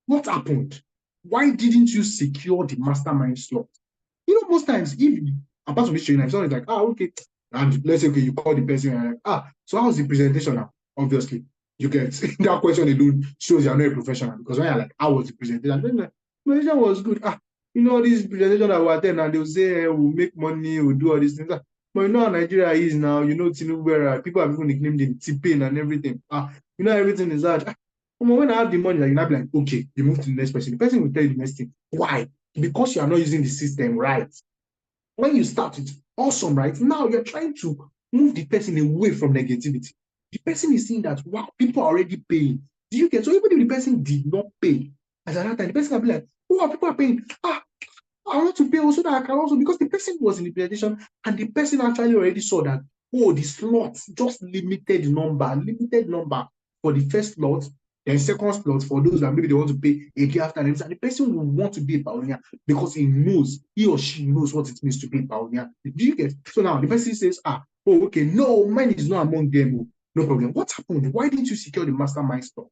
what happened? Why didn't you secure the mastermind slot? Most times, apart from this training, if someone is like, okay, and let's say, okay, you call the person and you're like, so how's the presentation now? Obviously, you get that question alone shows you're not a professional, because when you're like, how was the presentation? Then the presentation was good. This presentation that we attend and they'll say, we'll make money, we'll do all these things. But how Nigeria is now, Tinubu, people have even nicknamed him T-Pain and everything. Everything is hard. When I have the money, you're not like, okay, you move to the next person. The person will tell you the next thing. Why? Because you are not using the system right. When you start it, awesome, right? Now you're trying to move the person away from negativity. The person is seeing that, wow, people are already paying. Do you get? So even if the person did not pay, at that time, the person can be like, wow, people are paying. I want to pay also that I can also, because the person was in the presentation and the person actually already saw that, the slots, just limited number for the first slot, then second slot for those that maybe they want to pay a day after, and the person will want to be a pioneer because he or she knows what it means to be a pioneer. Do you get? So now the person says, okay, no, mine is not among them. No problem. What happened? Why didn't you secure the mastermind slot?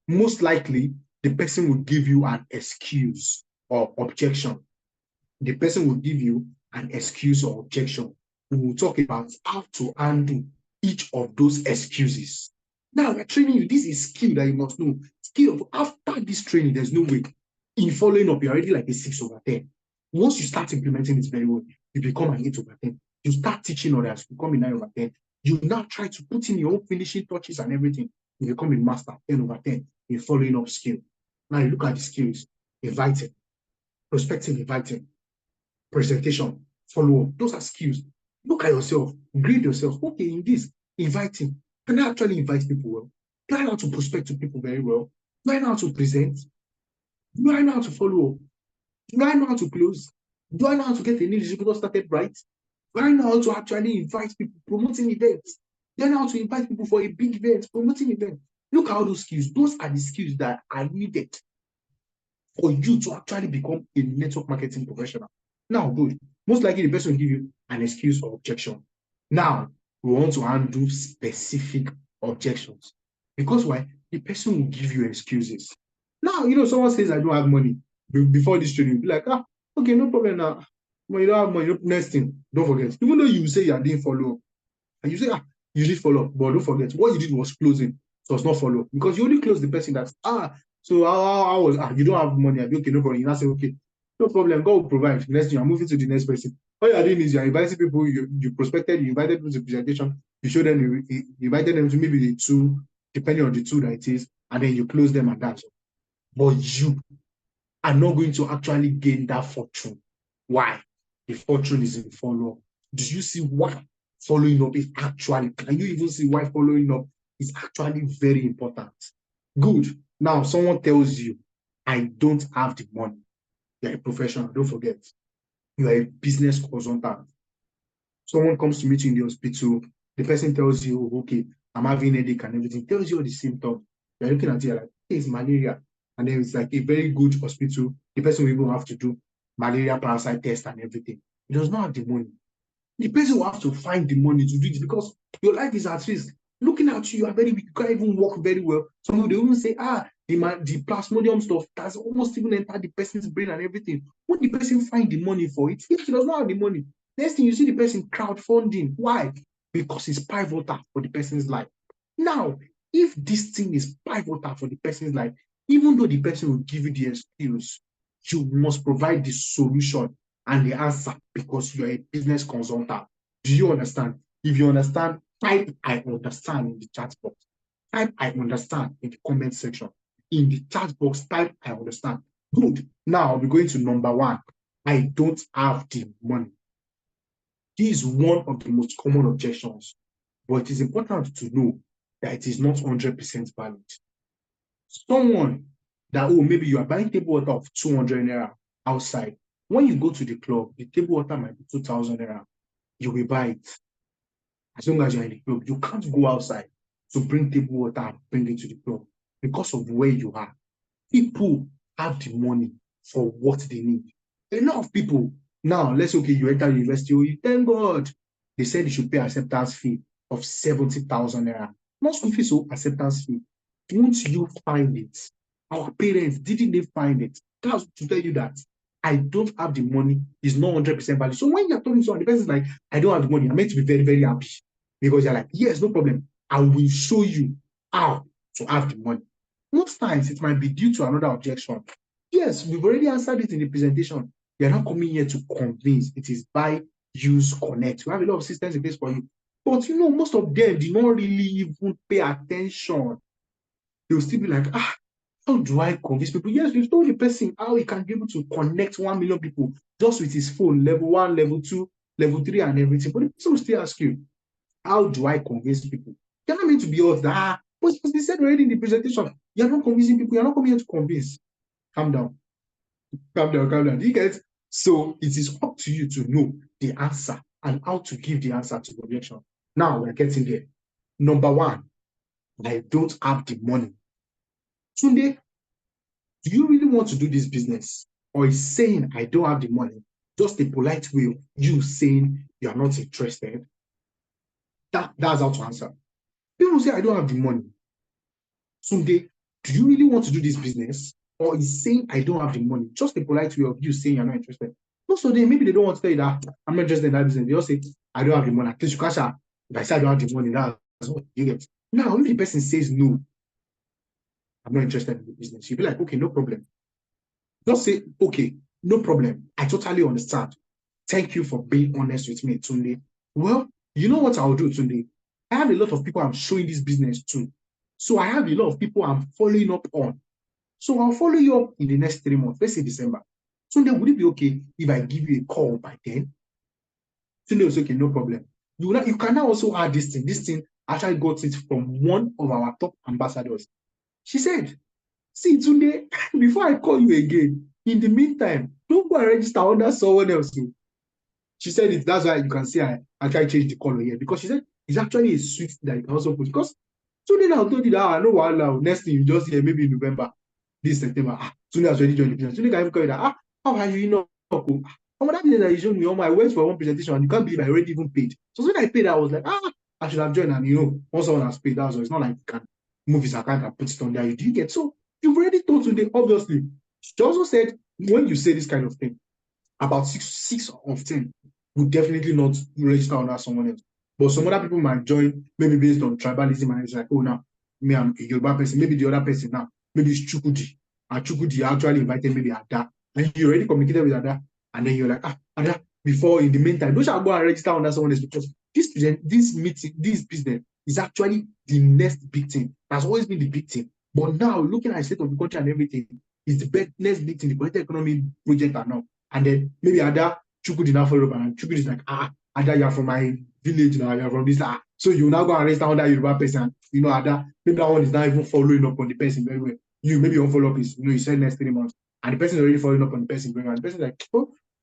Most likely, the person will give you an excuse or objection. The person will give you an excuse or objection. We will talk about how to handle each of those excuses. Now we're training you. This is skill that you must know. Skill of after this training, there's no way. In following up, you're already like a 6/10. Once you start implementing it very well, you become an 8/10. You start teaching others, you become a 9/10. You now try to put in your own finishing touches and everything. You become a master, 10/10, in following up skill. Now you look at the skills: inviting, prospecting, inviting, presentation, follow up. Those are skills. Look at yourself, grade yourself. Okay, in this, inviting. Can I actually invite people well? Do I know how to prospect to people very well? Do I know how to present? Do I know how to follow up? Do I know how to close? Do I know how to get a new distributor started right? Do I know how to actually invite people, promoting events? Do I know how to invite people for a big event, promoting events? Look at all those skills. Those are the skills that are needed for you to actually become a network marketing professional. Now, good. Most likely the person will give you an excuse or objection. Now, we want to handle specific objections. Because why? The person will give you excuses. Now, someone says, I don't have money. Before this training, you'll be like, okay, no problem now. When you don't have money, next thing, don't forget. Even though you say you didn't follow up, and you say, you did follow up, but don't forget, what you did was closing. So it's not follow up. Because you only close the person that, so I was, you don't have money. I'll be okay, no problem. You now say, okay, no problem, God will provide. Next thing, I'm moving to the next person. All you're doing is you're inviting people, you prospected, you invited people to the presentation, you show them, you invited them to maybe the two, depending on the two that it is, and then you close them and that's all. But you are not going to actually gain that fortune. Why? The fortune is in follow-up. Do you see why following up is actually, can you even see why following up is actually very important? Good. Now, someone tells you, I don't have the money. You're a professional, don't forget. You are a business consultant. Someone comes to meet you in the hospital, the person tells you, okay, I'm having a headache and everything, tells you all the symptoms. You're looking at it like, hey, it's malaria. And then it's like a very good hospital. The person will even have to do malaria parasite test and everything. He does not have the money. The person will have to find the money to do it because your life is at risk. Looking at you, you are very weak. You can't even walk very well. Some people, they even say, the plasmodium stuff has almost even entered the person's brain and everything. When the person find the money for it, if he does not have the money, next thing you see the person crowdfunding. Why? Because it's pivotal for the person's life. Now, if this thing is pivotal for the person's life, even though the person will give you the excuse, you must provide the solution and the answer because you're a business consultant. Do you understand? If you understand, type I understand in the chat box. Type I understand in the comment section. In the chat box, type I understand. Good. Now we're going to number 1. I don't have the money. This is one of the most common objections, but it is important to know that it is not 100% valid. Someone that, maybe you are buying table water of 200 naira outside. When you go to the club, the table water might be 2,000 naira. You will buy it. As long as you're in the club, you can't go outside to bring table water and bring it to the club because of where you are. People have the money for what they need. A lot of people, now, let's say, okay, you enter university, you thank God. They said you should pay acceptance fee of 70,000 naira. Not school fees, so acceptance fee. Won't you find it? Our parents, didn't they find it? That's to tell you that I don't have the money is not 100% valid. So when you're talking to someone, the person's like, I don't have the money, I'm meant to be very, very happy. Because you're like, yes, no problem. I will show you how to have the money. Most times it might be due to another objection. Yes, we've already answered it in the presentation. You're not coming here to convince. It is buy, use, connect. We have a lot of systems in place for you. But most of them do not really even pay attention. They'll still be like, how do I convince people? Yes, we've told the person how he can be able to connect 1 million people just with his phone, level 1, level 2, level 3, and everything. But the person will still ask you, how do I convince people? You're not meant to be all that. But as they said already in the presentation, you're not convincing people. You're not coming here to convince. Calm down. Calm down, calm down. Do you get? So it is up to you to know the answer and how to give the answer to the objection. Now we're getting there. Number 1, I don't have the money. Tunde, do you really want to do this business? Or is saying I don't have the money just a polite way of you saying you are not interested? That's how to answer. People say I don't have the money. Tunde, do you really want to do this business? Or is saying I don't have the money just a polite way of you saying you're not interested? Most of them, maybe they don't want to tell you that I'm not interested in that business. They just say I don't have the money. At least you catch her. If I say I don't have the money, that's what you get. Now, if the person says no, I'm not interested in the business, you'll be like, okay, no problem. Just say, okay, no problem. I totally understand. Thank you for being honest with me, Tunde. Well, you know what I'll do, Tunde? I have a lot of people I'm showing this business to. So I have a lot of people I'm following up on. So I'll follow you up in the next 3 months, let's say December. Tunde, would it be okay if I give you a call by then? Tunde was okay, no problem. You can now also add this thing. This thing actually got it from one of our top ambassadors. She said, see, Tunde, before I call you again, in the meantime, don't go and register under someone else. She said it. That's why you can see I actually changed the color here because she said it's actually a sweet that you can also put. Because Tunde now told you that I know what next thing you just hear maybe in November, this September. Tunde has already joined the business. Tunde can even call you that. How are you? That business that you showed me, I went for one presentation and you can't believe I already even paid. So when I paid, I was like, I should have joined. And once someone has paid, that's all. It's not like you can move his account and put it on there. You do get so you've already told Tunde, obviously. She also said when you say this kind of thing, about six of 10 would definitely not register under someone else. But some other people might join, maybe based on tribalism, and it's like, oh, now, me, I'm a Yoruba person. Maybe the other person now, maybe it's Chukudi. And Chukudi actually invited maybe Ada. And you already communicated with Ada. And then you're like, Ada, before in the meantime, don't shall go and register under someone else because this meeting, this business is actually the next big thing. That's always been the big thing. But now, looking at the state of the country and everything, is the next big thing, the political economy project and now. And then maybe Ada Chukwu did not follow up, and Chukwu is like, Ada, you're from my village now, you're from this. So you now go and register under Yoruba person. Ada, maybe that one is not even following up on the person very well. You maybe your follow up is, you said next 3 months, and the person is already following up on the person very well. And the person is like,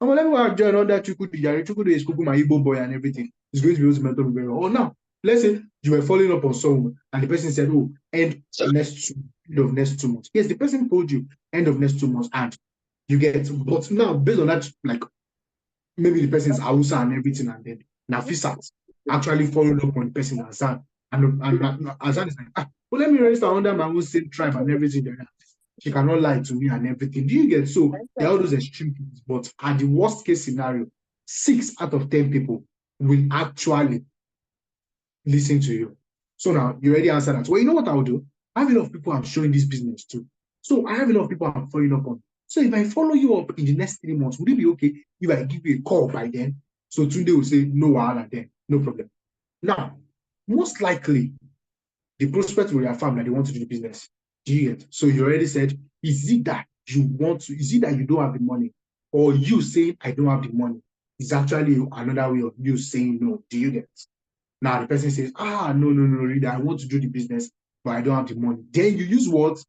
let me go and join under Chukwu. Chukwu is Kuku, my Igbo boy, and everything. It's going to be able to mentor me very well. Oh, now, let's say you were following up on someone, and the person said, end of next 2 months. Yes, the person told you end of next 2 months, and you get, but now based on that, like maybe the person is Hausa and everything, and then Nafisat actually followed up on the person Azan, and Azan is like, let me register under my own same tribe and everything. She cannot lie to me and everything. Do you get? So there are all those extreme things, but at the worst case scenario, 6 out of 10 people will actually listen to you. So now you already answered that. Well, you know what I'll do? I have a lot of people I'm showing this business to. So I have a lot of people I'm following up on. So if I follow you up in the next 3 months, would it be okay if I give you a call by then? So Tunde will say, no, wahala then, no problem. Now, most likely, the prospect will affirm that they want to do the business. Do you get? So you already said, is it that you don't have the money? Or you saying, I don't have the money? Is actually another way of you saying no. Do you get? Now the person says, no, really, I want to do the business, but I don't have the money. Then you use what?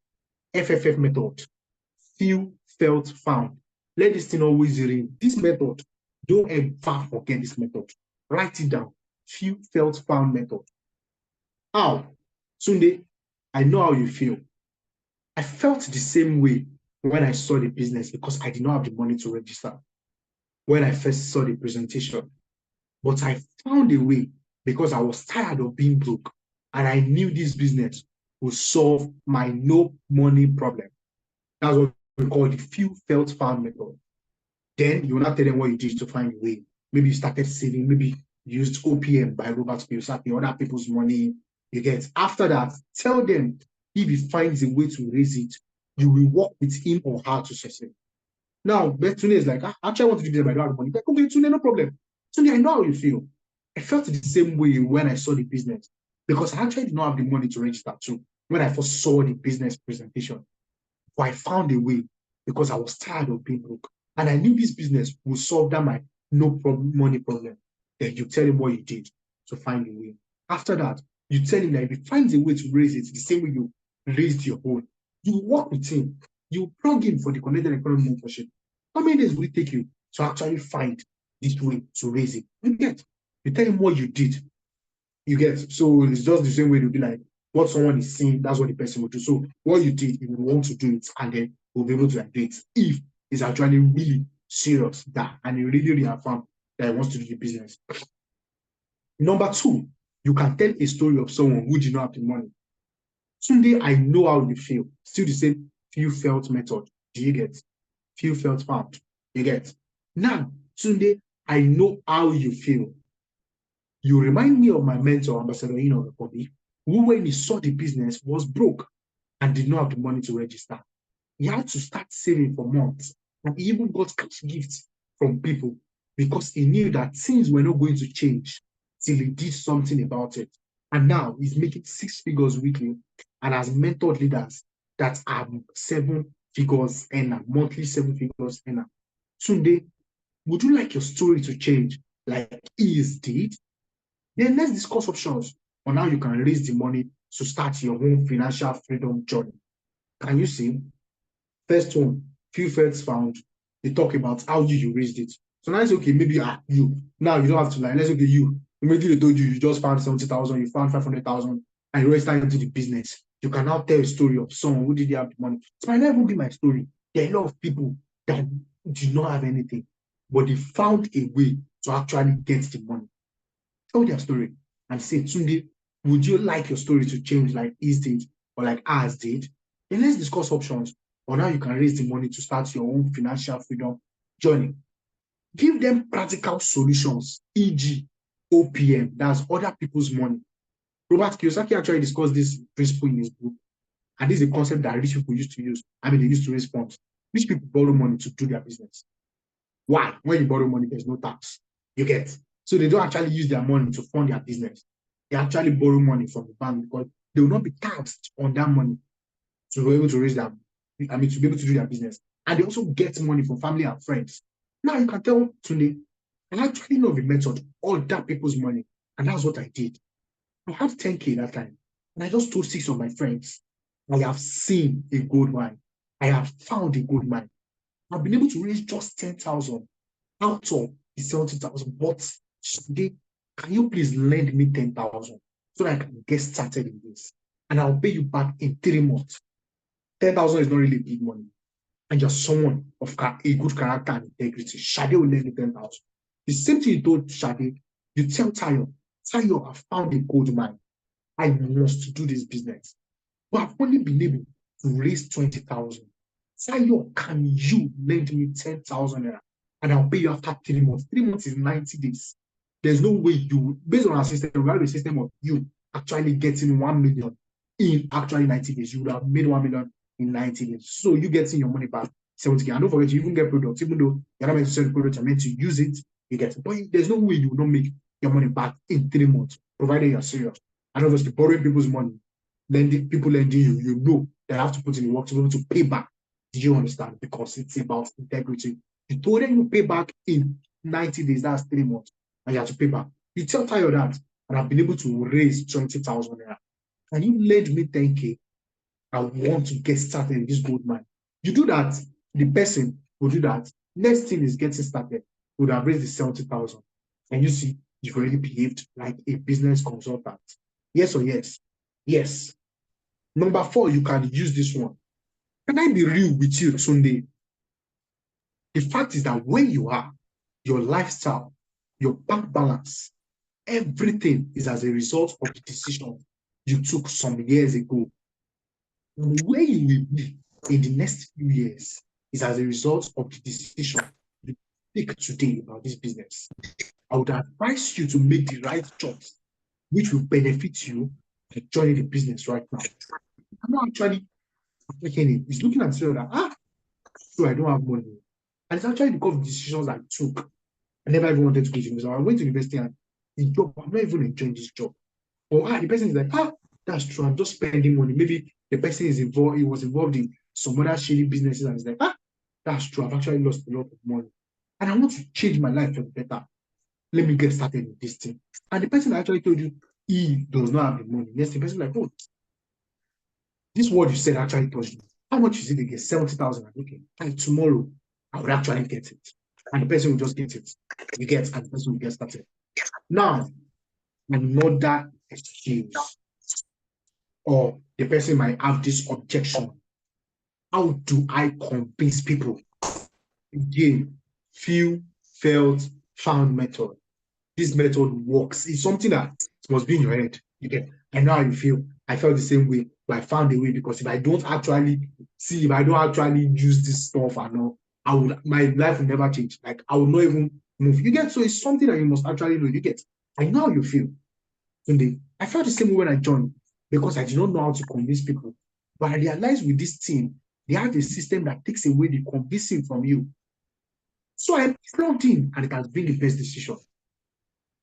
FFF method. Feel, felt, found. Let this thing always ring. This method, don't ever forget this method. Write it down. Feel, felt, found method. How? Tunde, I know how you feel. I felt the same way when I saw the business because I did not have the money to register when I first saw the presentation. But I found a way because I was tired of being broke and I knew this business would solve my no money problem. That's what we call the feel, felt, found method. Then you will not tell them what you did to find a way. Maybe you started saving, maybe you used OPM by Robert Kiyosaki, other people's money. You get. After that, tell them if he finds a way to raise it, you will work with him or her to succeed. Now, Tunde is like, actually, I want to do this, but I don't have money. Like, okay, Tunde, no problem. Tunde, I know how you feel. I felt the same way when I saw the business because I actually did not have the money to register too when I first saw the business presentation. But I found a way because I was tired of being broke. And I knew this business would solve that my money problem. Then you tell him what you did to find a way. After that, you tell him that if he finds a way to raise it the same way you raised your own, you work with him. You plug in for the connected economy mentorship. How many days will it take you to actually find this way to raise it? You get. You tell him what you did. You get. So it's just the same way to be like, what someone is seeing, that's what the person will do. So what you did, you will want to do it, and then we'll be able to do it if it's actually really serious that and you really reaffirm that he wants to do the business. Number 2, you can tell a story of someone who did not have the money. Tunde, I know how you feel. Still the same feel felt method. Do you get? Feel felt found. You get? Now, Tunde, I know how you feel. You remind me of my mentor, Ambassador Enoch Bobby, who when he saw the business was broke and did not have the money to register. He had to start saving for months And he even got cash gifts from people because he knew that things were not going to change till he did something about it. And now he's making 6 figures weekly and has mentored leaders that are 7 figures earner, monthly 7 figures earner. Tunde, would you like your story to change like his did? Then let's discuss options on how you can raise the money to start your own financial freedom journey. Can you see? First one, few facts found. They talk about how you raised it. So now it's okay, maybe you. Now you don't have to lie. Let's look at you. Maybe they told you you just found 70,000, you found 500,000, and you registered into the business. You can now tell a story of someone who did have the money. It might not even be my story. There are a lot of people that do not have anything, but they found a way to actually get the money. Tell their story and say, Tunde, would you like your story to change like his did or like ours did? Then let's discuss options on how you can raise the money to start your own financial freedom journey. Give them practical solutions, e.g., OPM, that's other people's money. Robert Kiyosaki actually discussed this principle in his book, and this is a concept that rich people used to use. I mean, they used to raise funds. Rich people borrow money to do their business. Why? When you borrow money, there's no tax. You get. So they don't actually use their money to fund their business. They actually borrow money from the bank because they will not be taxed on that money to be able to raise their, to be able to do their business. And they also get money from family and friends. Now you can tell Tunde, I actually know the method, other people's money. And that's what I did. I had 10K that time. And I just told 6 of my friends, I have seen a gold mine. I have found a gold mine. I've been able to raise just 10,000 out of the 70,000. But today, can you please lend me 10,000 so that I can get started in this? And I'll pay you back in 3 months. 10,000 is not really big money. And you're someone of a good character and integrity. Shade will lend you 10,000. The same thing you told Shade, you tell Tayo, Tayo, I found a gold mine. I must do this business. But I've only been able to raise 20,000. Tayo, can you lend me 10,000 and I'll pay you after 3 months? 3 months is 90 days. There's no way you, based on our system, we have a system of you actually getting 1 million in actually 90 days. You would have made 1 million in 90 days. So you getting your money back 70K. And don't forget, you even get products, even though you're not meant to sell the product, you're meant to use it, you get it. But there's no way you will not make your money back in 3 months, provided you're serious. And obviously, borrowing people's money, people lending you, you know they have to put in the work to be able to pay back. Do you understand? Because it's about integrity. You told them you pay back in 90 days, that's 3 months, and you have to pay back. You tell Tayo that, and I've been able to raise 20,000 naira. Can you lend me 10K? I want to get started in this gold mine. You do that, the person will do that. Next thing is getting started, would have raised the 70,000. And you see, you've already behaved like a business consultant. Yes or yes? Yes. Number 4, you can use this one. Can I be real with you, Tunde? The fact is that where you are, your lifestyle, your bank balance, everything is as a result of the decision you took some years ago. Where you will be in the next few years is as a result of the decision you take today about this business. I would advise you to make the right choice, which will benefit you by joining the business right now. I'm not actually making it. It's looking at you that, so I don't have money. And it's actually because of the decisions I took. I never even wanted to go to university. I went to university and the job, I'm not even enjoying this job. Or the person is like, that's true, I'm just spending money. Maybe the person is involved, he was involved in some other shady businesses and it's like, that's true, I've actually lost a lot of money. And I want to change my life for the better. Let me get started with this thing. And the person actually told you he does not have the money. Yes, the person is like, this word you said actually touched me. How much is it again? 70,000. Okay. And tomorrow I would actually get it. And the person will just get it. You get, and the person will get started. Now, another excuse, or the person might have this objection. How do I convince people? Again, feel, felt, found method. This method works. It's something that must be in your head. You get, I know how you feel. I felt the same way, but I found a way because if I don't actually use this stuff and all, my life will never change. Like I will not even move. You get, so it's something that you must actually know. You get, I know how you feel. Sunday, I felt the same way when I joined because I did not know how to convince people. But I realized with this team, They have a system that takes away the convincing from you. So I plugged in, and it has been the best decision.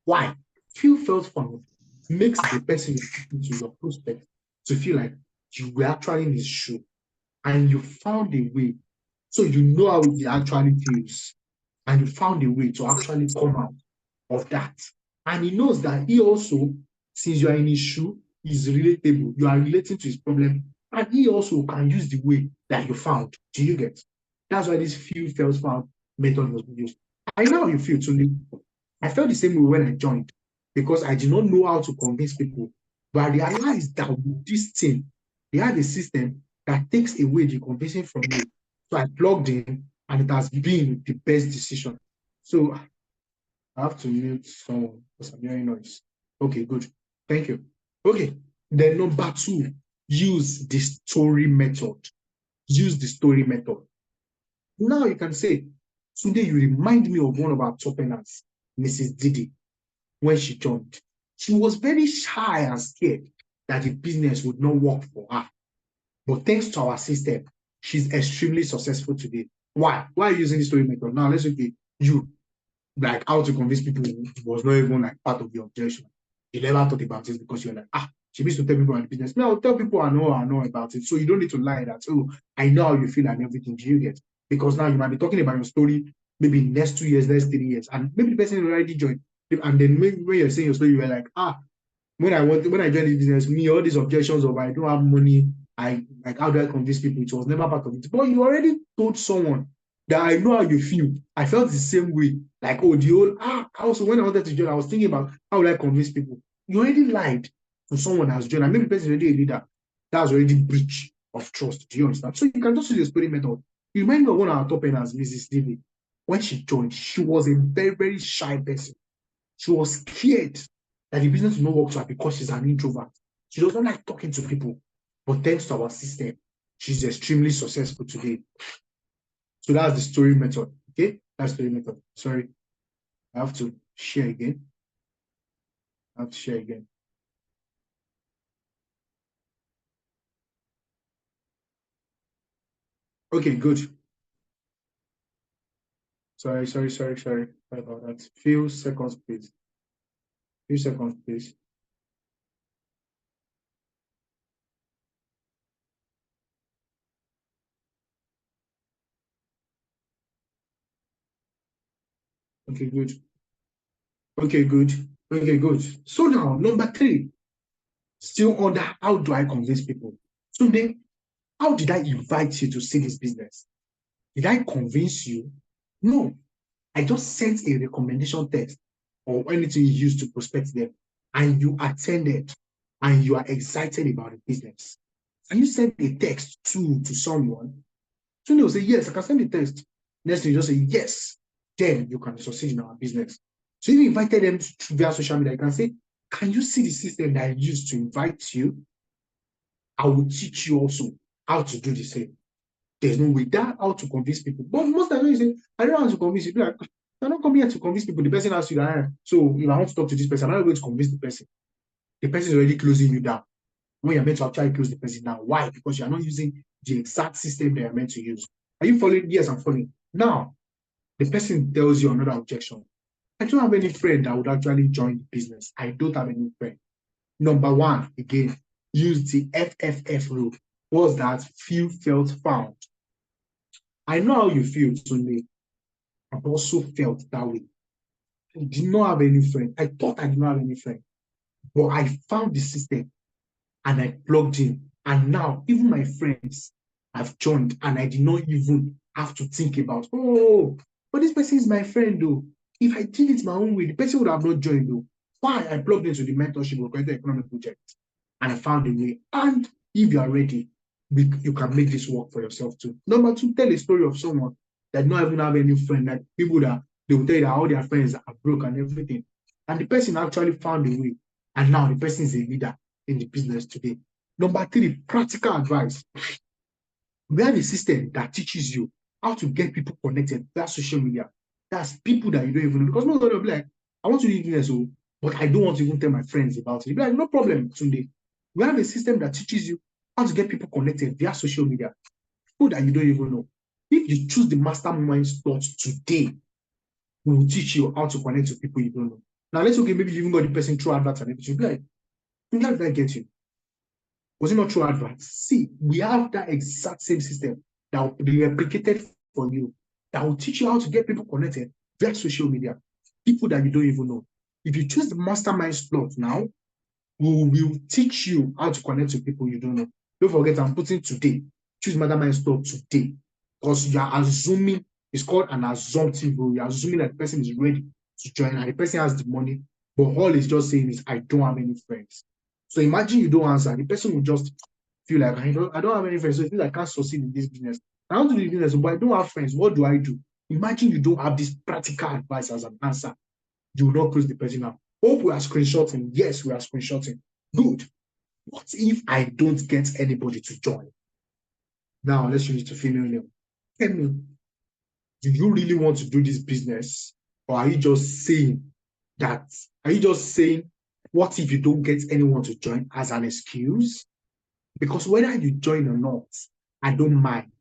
Why? Feel felt found makes the person to your prospect to feel like you were actually in his shoe and you found a way. So you know how it actually feels. And you found a way to actually come out of that. And he knows that he also, since you are in his shoe, is relatable. You are relating to his problem. And he also can use the way that you found. Do you get? That's why this feel felt found method was used. I know how you feel, Tunde. I felt the same way when I joined because I did not know how to convince people. But I realized that with this thing, they had a system that takes away the convincing from you. So I plugged in and it has been the best decision. So I have to mute someone because I'm hearing noise. Okay, good. Thank you. Okay. Then number 2, use the story method. Use the story method. Now you can say, today you remind me of one of our top earners, Mrs. Didi, when she joined. She was very shy and scared that the business would not work for her. But thanks to our system, she's extremely successful today. Why? Why are you using the story method? Now let's look at you. Like how to convince people was not even like part of the objection. You never thought about it because you're like, she needs to tell people about the business. No, I'll tell people I know about it. So you don't need to lie that, oh, I know how you feel and everything. Do you get? Because now you might be talking about your story maybe next 2 years, next 3 years, and maybe the person already joined. And then maybe when you're saying your story, you're like, when I joined this business, me, all these objections of I don't have money, I like how do I convince people? It was never part of it. But you already told someone that I know how you feel. I felt the same way. Like, oh, the whole also when I wanted to join, I was thinking about how would I convince people. You already lied to someone that has joined, and maybe the person is already a leader. That's already breach of trust. Do you understand? So you can just use the story method. You remind me of one of our top earners, Mrs. David. When she joined, she was a very, very shy person. She was scared that the business will not work for her because she's an introvert. She doesn't like talking to people. But thanks to our system, she's extremely successful today. So that's the story method. Okay, that's the story method. Sorry, I have to share again. Okay, good. Sorry about that. Few seconds, please. Few seconds, please. Okay, good. Okay, good. Okay, good. So now, number 3, still under how do I convince people? So then, how did I invite you to see this business? Did I convince you? No, I just sent a recommendation text or anything you use to prospect them, and you attended and you are excited about the business. And you send a text to someone, so they'll say, yes, I can send a text. Next thing you just say, yes, then you can succeed in our business. So if you invited them via social media, you can say, can you see the system that I used to invite you? I will teach you also how to do the same. There's no way that how to convince people. But most of the time you say, I don't know how to convince people. Like, you're not coming here to convince people. The person asks you that. So if I want to talk to this person, I'm not going to convince the person. The person is already closing you down. When you're meant to actually close the person down. Why? Because you're not using the exact system that you're meant to use. Are you following? Yes, I'm following. Now, the person tells you another objection. I don't have any friend that would actually join the business. I don't have any friend. Number 1, again, use the FFF rule. What's that? Feel, felt, found. I know how you feel, Tunde. I've also felt that way. I did not have any friend. I thought I did not have any friend. But I found the system and I plugged in. And now even my friends have joined and I did not even have to think about, oh, but this person is my friend though. If I did it my own way, the person would have not joined though. Why? I plugged into the mentorship or created economic project and I found a way. And if you are ready, you can make this work for yourself too. Number 2, tell a story of someone that not even have any friend, like people that they will tell you that all their friends are broke and everything. And the person actually found a way. And now the person is a leader in the business today. Number 3, practical advice. We have a system that teaches you how to get people connected via social media. That's people that you don't even know. Because most of them will be like, I want to do this, but I don't want to even tell my friends about it. You'll be like, no problem, Sunday. We have a system that teaches you how to get people connected via social media. People that you don't even know. If you choose the mastermind slot today, we will teach you how to connect to people you don't know. Now, let's okay, maybe you even got the person through adverts and everything. You'll be like, how did I get you? Was it not through adverts? See, we have that exact same system that will be replicated for you, that will teach you how to get people connected via social media, people that you don't even know. If you choose the mastermind slot now, we will teach you how to connect to people you don't know. Don't forget, I'm putting today. Choose mastermind slot today, because you are assuming, it's called an assumptive rule. You're assuming that the person is ready to join and the person has the money, but all he's just saying is, I don't have any friends. So imagine you don't answer, the person will just feel like, I don't have any friends, so it means I can't succeed in this business. I want to do business, but I don't have friends. What do I do? Imagine you don't have this practical advice as an answer. You will not close the person out. Hope we are screenshotting. Yes, we are screenshotting. Good. What if I don't get anybody to join? Now let's use it to female name. Tell me, do you really want to do this business? Or are you just saying that? Are you just saying, what if you don't get anyone to join as an excuse? Because whether you join or not, I don't mind.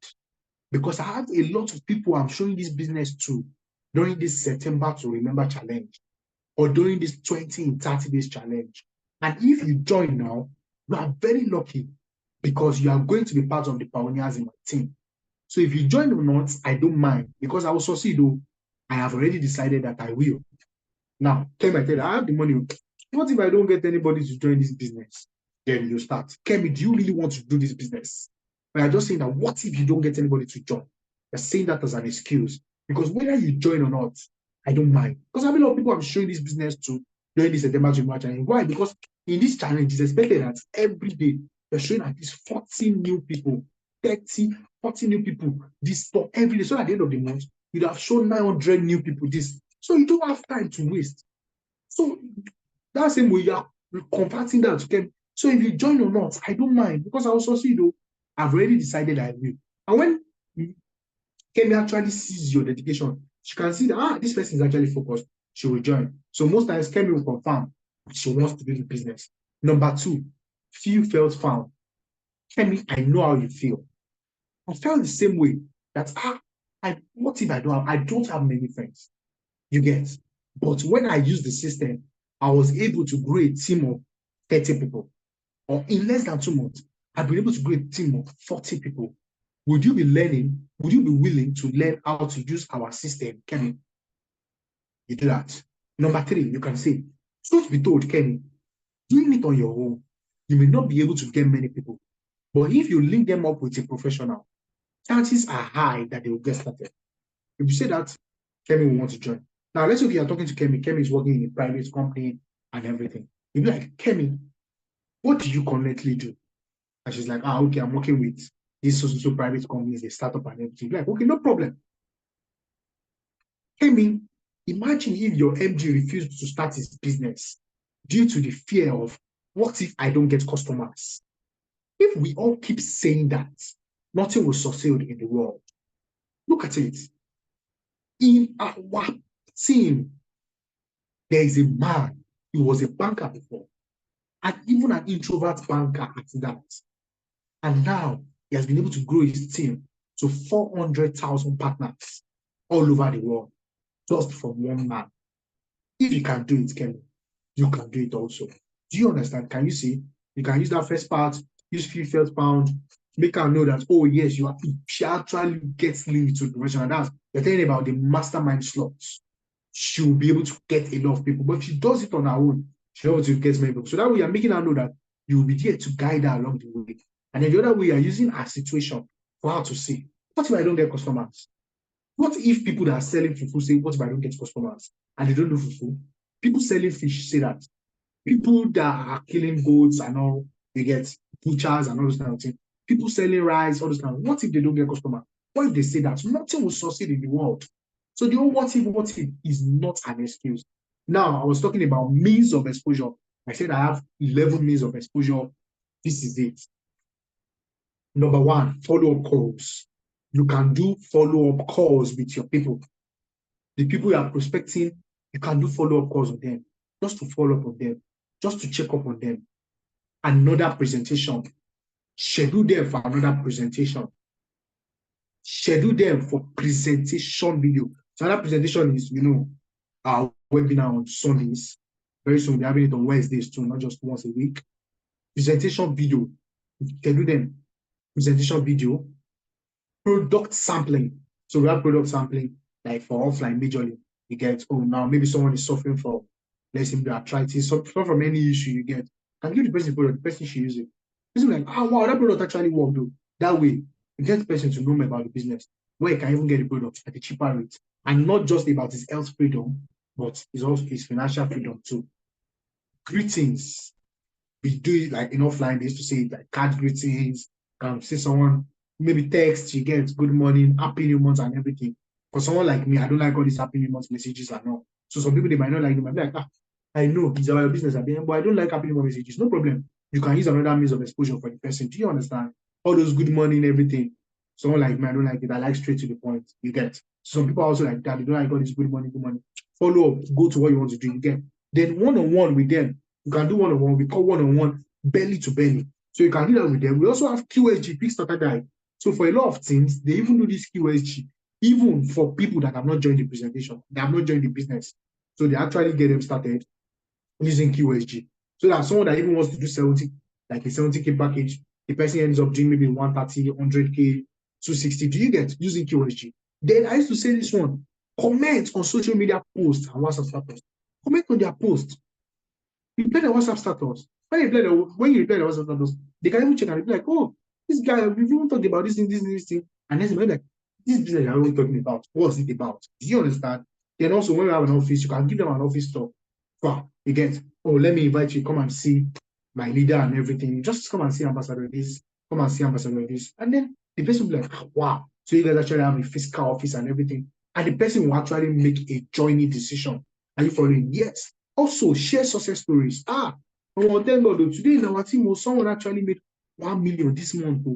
Because I have a lot of people I'm showing this business to during this September to Remember challenge, or during this 20 in 30 days challenge. And if you join now, you are very lucky, because you are going to be part of the pioneers in my team. So if you join or not, I don't mind, because I will succeed. Though I have already decided that I will. Now, Kemi, I tell you, I have the money. What if I don't get anybody to join this business? Then you start. Kemi, do you really want to do this business? But I'm just saying that, what if you don't get anybody to join? You're saying that as an excuse. Because whether you join or not, I don't mind. Because I have a lot of people I'm showing this business to during this September to March. Why? Because in this challenge, it's expected that every day you're showing at least 40 new people, 30, 40 new people this for every day. So at the end of the month, you'd have shown 900 new people this. So you don't have time to waste. So that same way, you are converting that to Kemi. So if you join or not, I don't mind, because I also see, though, I've already decided I will. And when Kemi actually sees your dedication, she can see that, this person is actually focused, she will join. So most times Kemi will confirm she wants to do the business. Number two, few felt found. Kemi, I know how you feel. I felt the same way, that what if I don't have many friends? You get. But when I used the system, I was able to grow a team of 30 people. Or in less than 2 months, I've been able to grow a team of 40 people. Would you be willing to learn how to use our system, Kenny? You do that. Number three, you can say, truth be told, Kenny, doing it on your own, you may not be able to get many people. But if you link them up with a professional, chances are high that they will get started. If you say that, Kemi will want to join. Now, let's say if you are talking to Kemi, Kemi is working in a private company and everything. You'll be like, Kemi, what do you currently do? And she's like, okay, I'm working with these so private companies, they start up and everything. You're like, okay, no problem. Kemi, imagine if your MD refused to start his business due to the fear of, what if I don't get customers? If we all keep saying that, nothing will succeed in the world. Look at it. In our team, there is a man, he was a banker before, and even an introvert banker at that. And now he has been able to grow his team to 400,000 partners all over the world, just from one man. If you can do it, Kenny, you can do it also. Do you understand? Can you see? You can use that first part, use few felt pound, make her know that, oh yes, she actually gets linked to the professional. That's, you're telling about the mastermind slots. She will be able to get a lot of people. But if she does it on her own, she'll be able to get many people. So that way you're making her know that you will be there to guide her along the way. And then the other way, you're using her situation for her to see, what if I don't get customers? What if people that are selling fufu say, what if I don't get customers? And they don't do fufu? People selling fish say that. People that are killing goats and all, they get butchers and all those kind of things. People selling rice, all those kind of things. What if they don't get customers? What if they say that? Nothing will succeed in the world. So the whole what if is not an excuse. Now, I was talking about means of exposure. I said I have 11 means of exposure. This is it. Number one, follow-up calls. You can do follow-up calls with your people. The people you are prospecting, you can do follow-up calls on them, just to follow up on them, just to check up on them. Another presentation. Schedule them for another presentation. schedule them for presentation video. So that presentation is, our webinar on Sundays. Very soon, we're having it on Wednesdays too, not just once a week. Presentation video, schedule them. Presentation video, product sampling. So we have product sampling, like for offline majorly. You get, now maybe someone is suffering from, let's say, arthritis, so from any issue you get. Can give the person product, the person should use it. Person like, wow, that product actually worked though. That way, you get the person to know more about the business, where he can even get the product at a cheaper rate. And not just about his health freedom, but it's also his financial freedom too. Greetings. We do it like in offline, they used to say like card greetings, say someone, maybe text, you get good morning, happy new month and everything. For someone like me, I don't like all these happy new month messages and all. So some people, they might not like them. Might be like, I know it's about your business at the end, but I don't like happy new month messages. No problem. You can use another means of exposure for the person. Do you understand? All those good morning, everything. Someone like me, I don't like it. I like straight to the point. You get. Some people also like that. They don't like all this good morning, good morning. Follow up, go to what you want to do. You get. Then one-on-one with them. You can do one-on-one. We call one-on-one belly to belly. So you can do that with them. We also have QSG, Quick Starter Guide. So for a lot of things, they even do this QSG, even for people that have not joined the presentation, they have not joined the business. So they actually get them started using QSG. So that someone that even wants to do 70, like a 70K package, the person ends up doing maybe 130, 100K, 260. Do you get using QSG? Then I used to say this one, comment on social media posts and WhatsApp status. Comment on their posts. Reply the WhatsApp status. When you reply the WhatsApp status, they can even check and be like, oh, this guy, we've even talked about this thing, this thing. And then they're like, this business are we talking about? What's it about? Do you understand? Then also, when you have an office, you can give them an office talk. Wow, you get, oh, let me invite you, come and see my leader and everything. Just come and see Ambassador this, come and see Ambassador this. And then the person will be like, wow. So you guys actually have a physical office and everything. And the person will actually make a joining decision. Are you following? Yes. Also, share success stories. Thank God, today in our team, someone actually made 1 million this month.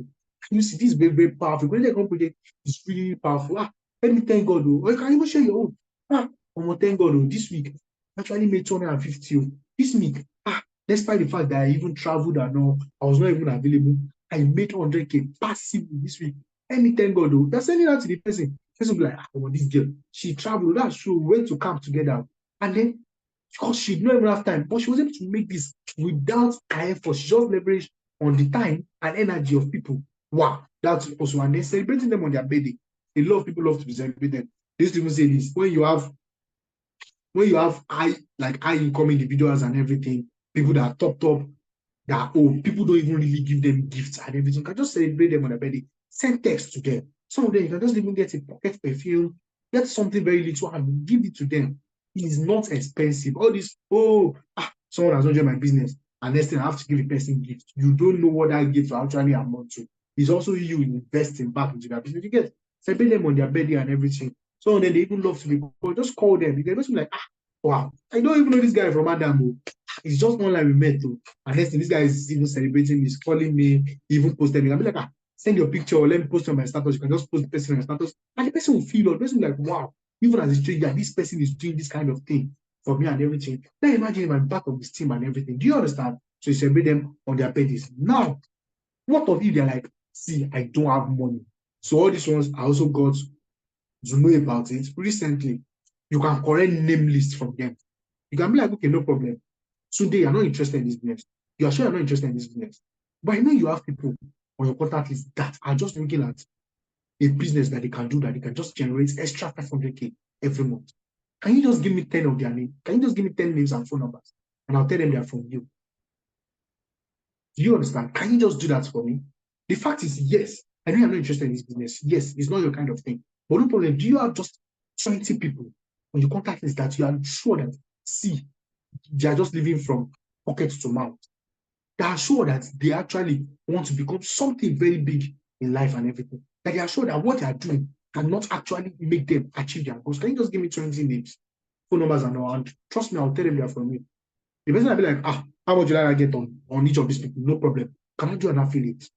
You see, this is very, very powerful. When they come project, it's really powerful. Let me thank God. Or you can even share your own. Thank God, this week, I actually made 250. This week, despite the fact that I even traveled and all, I was not even available. I made 100K passively this week. Let me thank God. They're sending that to the person. The person will be like, this girl, she traveled. That's true. We went to camp together. And then, because she didn't even have time, but she was able to make this without her effort. She just leveraged on the time and energy of people. Wow, that's also. And then celebrating them on their birthday. A lot of people love to be celebrated. They used to even say this, when you have high income individuals and everything, people that are top, that people don't even really give them gifts and everything. You can just celebrate them on their birthday. Send text to them. Some of them, you can just even get a pocket perfume, get something very little and give it to them. It is not expensive. All this, someone has not joined my business, and next thing I have to give a person gift. You don't know what that gift will actually amount to. It's also you investing back into their business. You get celebrate them on their birthday and everything. So then they even love to be called. Just call them. You can just be like, wow, I don't even know this guy from Adam. It's just online we met too. And next thing, this guy is even celebrating me, he's calling me, he even posted me. I'll be like, send your picture or let me post on my status. You can just post the person on your status. And the person will feel, the person will be like, wow, even as a stranger, this person is doing this kind of thing for me and everything. Then imagine if I'm part of this team and everything. Do you understand? So you celebrate them on their birthdays. Now, what of if they're like, see, I don't have money. So all these ones I also got to know about it recently. You can correct name lists from them. You can be like, okay, no problem. Today, you're not interested in this business. You are sure you're not interested in this business. But I know you have people on your contact list that are just looking at a business that they can do, that they can just generate extra 500K every month. Can you just give me 10 of their names? Can you just give me 10 names and phone numbers? And I'll tell them they're from you. Do you understand? Can you just do that for me? The fact is, yes, I know you're not interested in this business. Yes, it's not your kind of thing. But no problem. Do you have just 20 people on your contact list that you are sure that, see, they are just living from pocket to mouth? They are sure that they actually want to become something very big in life and everything. That they are sure that what they are doing cannot actually make them achieve their goals. Can you just give me 20 names, phone numbers, and all? And trust me, I'll tell them they are from me. The person will be like, how much will I get on each of these people? No problem. Can I do an affiliate?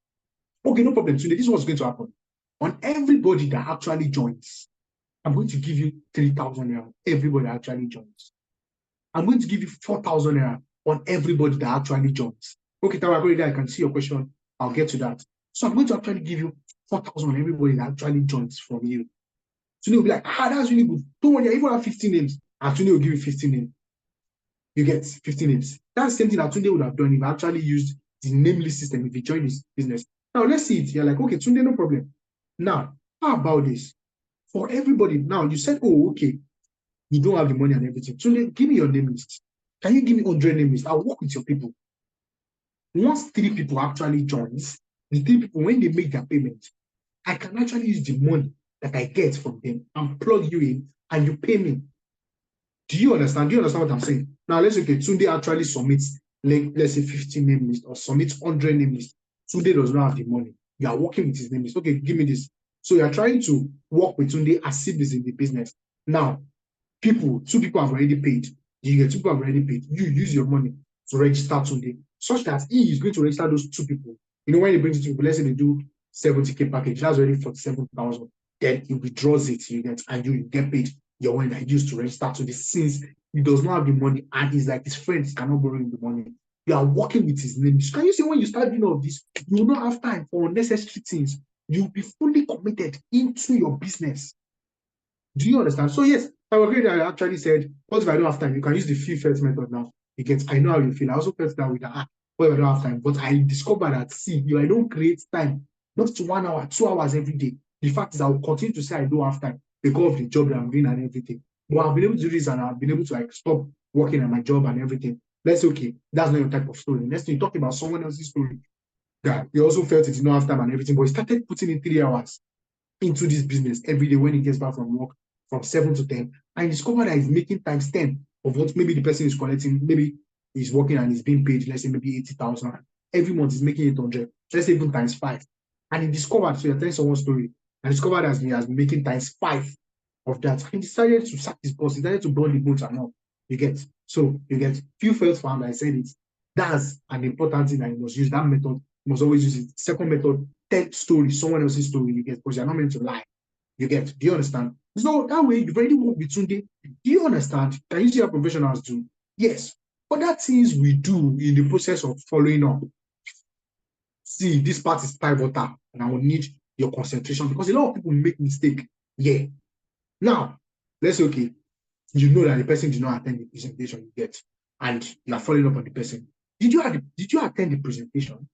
Okay, no problem. Today, this is what's going to happen. On everybody that actually joins, I'm going to give you 3,000 naira. Everybody that actually joins. I'm going to give you 4,000 naira on everybody that actually joins. Okay, Tawa, I can see your question. I'll get to that. So I'm going to actually give you 4,000 everybody that actually joins from you. Tunde will be like, that's really good. Don't worry, I even have 15 names. And Tunde will give you 15 names. You get 15 names. That's the same thing that Tunde would have done if he actually used the name list system if he joined his business. Now let's see it. You're like, okay, Tunde, no problem. Now, how about this? For everybody, now you said, oh, okay, you don't have the money and everything. Tunde, give me your name list. Can you give me 100 name list? I'll work with your people. Once 3 people actually joins, the 3 people, when they make their payment, I can actually use the money that I get from them and plug you in and you pay me. Do you understand? Do you understand what I'm saying? Now let's say okay, Tunde actually submits, like, let's say 50 name list or submits 100 name list. Tunde does not have the money. You are working with his name list. Okay, give me this. So you are trying to work with Tunde as if he's in the business. Now, 2 people have already paid. You get 2 people have already paid. You use your money to register Tunde, such that he is going to register those 2 people. You know, when he brings it to people, let's say they do 70K package, that's already 47,000. Then he withdraws it, you get, and you get paid your money that he used to register to this, since he does not have the money and he's like his friends cannot borrow him the money. You are working with his name. Can you see when you start doing all of this, you will not have time for unnecessary things. You'll be fully committed into your business. Do you understand? So yes, I agree that I actually said, what if I don't have time? You can use the feel first method now. You get, I know how you feel. I also felt that with that, what if I don't have time? But I discovered that, see, if I don't create time, not to 1 hour, 2 hours every day, the fact is I will continue to say I don't have time because of the job that I'm doing and everything. But I've been able to do this and I've been able to like stop working at my job and everything. That's okay. That's not your type of story. Next thing you talk about someone else's story that he also felt it did not have time and everything, but he started putting in 3 hours into this business every day when he gets back from work from 7 to 10, and he discovered that he's making times 10 of what maybe the person is collecting. Maybe he's working and he's being paid, let's say maybe 80,000 every month, he's making 800, let's say even times 5. And he discovered, so you're telling someone's story, and discovered that he has been making times 5 of that. And he decided to sack his boss, he decided to burn the boat and all. You get, so you get, few felt found, I said it. That's an important thing that you must use. That method, you must always use it. Second method, tell story, someone else's story, you get, because you're not meant to lie. You get, do you understand? So that way, you've already worked with Tunde. Do you understand? Can you see how professionals do? Yes. Other things we do in the process of following up. See, this part is pivotal, and I will need your concentration because a lot of people make mistake. Yeah. Now, let's say, okay, you know that the person did not attend the presentation you get, and you are following up on the person. Did you attend the presentation?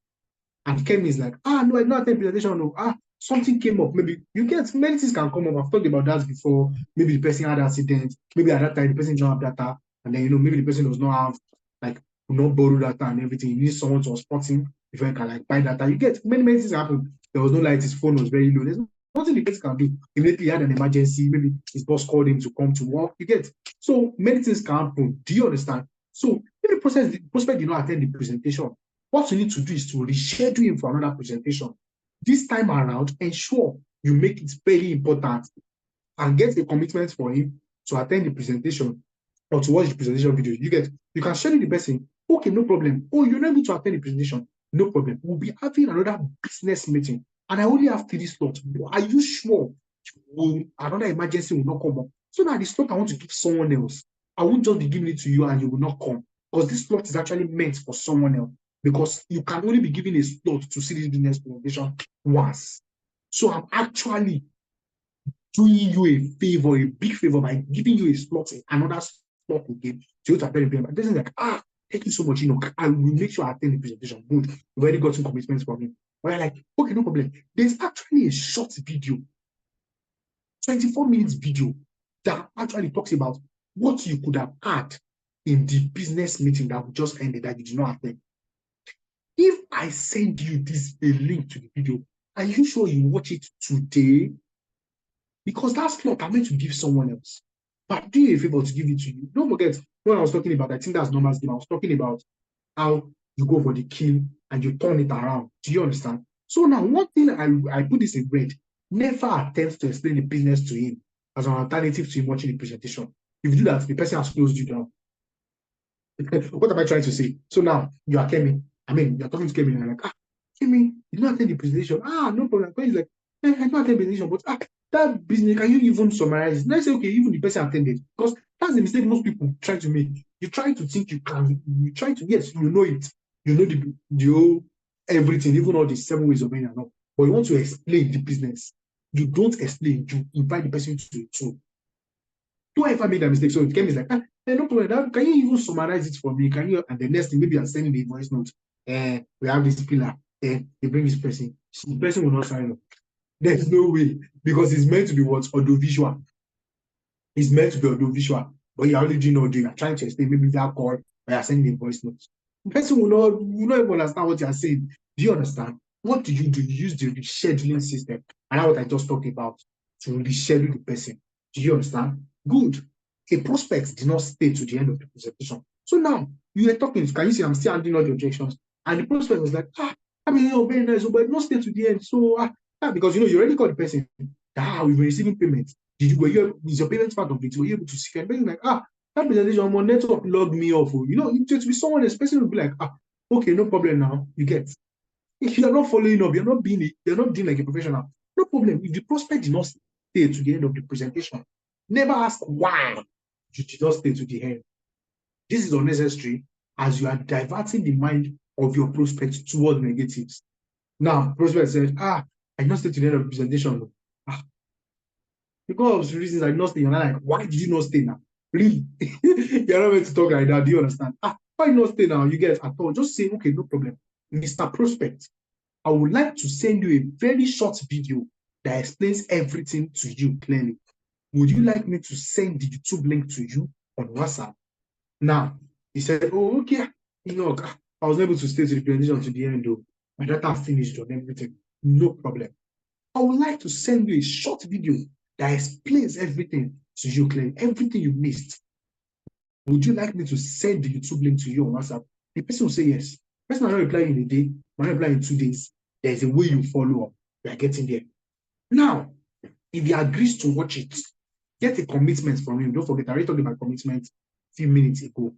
And Kemi is like, no, I did not attend the presentation. No, something came up. Maybe you get, many things can come up. I've talked about that before. Maybe the person had an accident. Maybe at that time the person didn't have data, and then maybe the person does not have like not borrow data and everything. You need someone to support him before you can like buy data. You get, many things happen. There was no light. His phone was very low. There's nothing the person can do. Immediately he had an emergency. Maybe his boss called him to come to work. You get, so many things can happen. Do you understand? So if the prospect did not attend the presentation, what you need to do is to reschedule him for another presentation. This time around, ensure you make it very important and get a commitment for him to attend the presentation or to watch the presentation video. You can schedule the person. Okay, no problem. Oh, you're not able to attend the presentation. No problem. We'll be having another business meeting, and I only have 3 slots. Are you sure another emergency will not come up? So that the slot I want to give someone else, I won't just be giving it to you and you will not come, because this slot is actually meant for someone else. Because you can only be given a slot to see this business presentation once. So I'm actually doing you a favor, a big favor, by giving you a slot, another slot again, to you to attend the presentation. This is like, thank you so much. I will make sure I attend the presentation. Good. You've already got some commitments from me. But you're like, okay, no problem. There's actually a short video, 24 minutes video, that actually talks about what you could have had in the business meeting that we just ended that you did not attend. If I send you a link to the video, are you sure you watch it today? Because that slot I'm meant to give someone else. But do you a favor to give it to you. Don't forget, when I was talking about, I think that's numbers game, I was talking about how you go for the kill and you turn it around. Do you understand? So now, one thing I put this in red: never attempt to explain the business to him as an alternative to him watching the presentation. If you do that, the person has closed you down. What am I trying to say? So now you are Kemi. You're talking to Kemi and you're like, Kemi, you don't attend the presentation. No problem. He's like, I don't attend the presentation, but that business, can you even summarize it? Let's say, okay, even the person attended, because that's the mistake most people try to make. You try to think you can, you try to, yes, you know it. You know the whole everything, even all the 7 ways of being and all. but you want to explain the business. You don't explain, you invite the person to the tool. Don't ever make that mistake. So Kemi is like, no problem. Can you even summarize it for me? Can you? And the next thing, maybe I'm sending the voice note. We have this pillar. They bring this person. The person will not sign up. There's no way because it's meant to be what audiovisual. It's meant to be audiovisual, but you're already doing audio. You're trying to explain maybe that call, or you're sending the voice note. The person will not even understand what you're saying. Do you understand? What do? You use the rescheduling system, and that's what I just talked about to reschedule the person. Do you understand? Good. A prospect did not stay to the end of the presentation. So now you are talking. Can you see I'm still handling all the objections? And the prospect was like, I mean, very nice, but not stay to the end. So because you already called the person. We've been receiving payment. Is your payment part of it? Were you able to secure? And like, that presentation, my network logged me off. It to be someone else, person will be like, okay, no problem now. You get. If you're not following up, you're not doing like a professional. No problem. If the prospect did not stay to the end of the presentation, never ask why you did not stay to the end. This is unnecessary as you are diverting the mind of your prospect toward negatives. Now, prospect says, I did not stay to the end of the presentation. Because of reasons I did not stay. And I'm like, why did you not stay now? Really? You're not meant to talk like that. Do you understand? Why not stay now? You get at all. Just say, okay, no problem. Mr. Prospect, I would like to send you a very short video that explains everything to you clearly. Would you like me to send the YouTube link to you on WhatsApp? Now, he said, oh, okay. I was able to stay to the presentation to the end, though. My data finished on everything. No problem. I would like to send you a short video that explains everything to you clearly, everything you missed. Would you like me to send the YouTube link to you on WhatsApp? The person will say yes. The person might not reply in a day, might not reply in 2 days. There's a way you follow up. You are getting there. Now, if he agrees to watch it, get a commitment from him. Don't forget, I already talked about commitment a few minutes ago.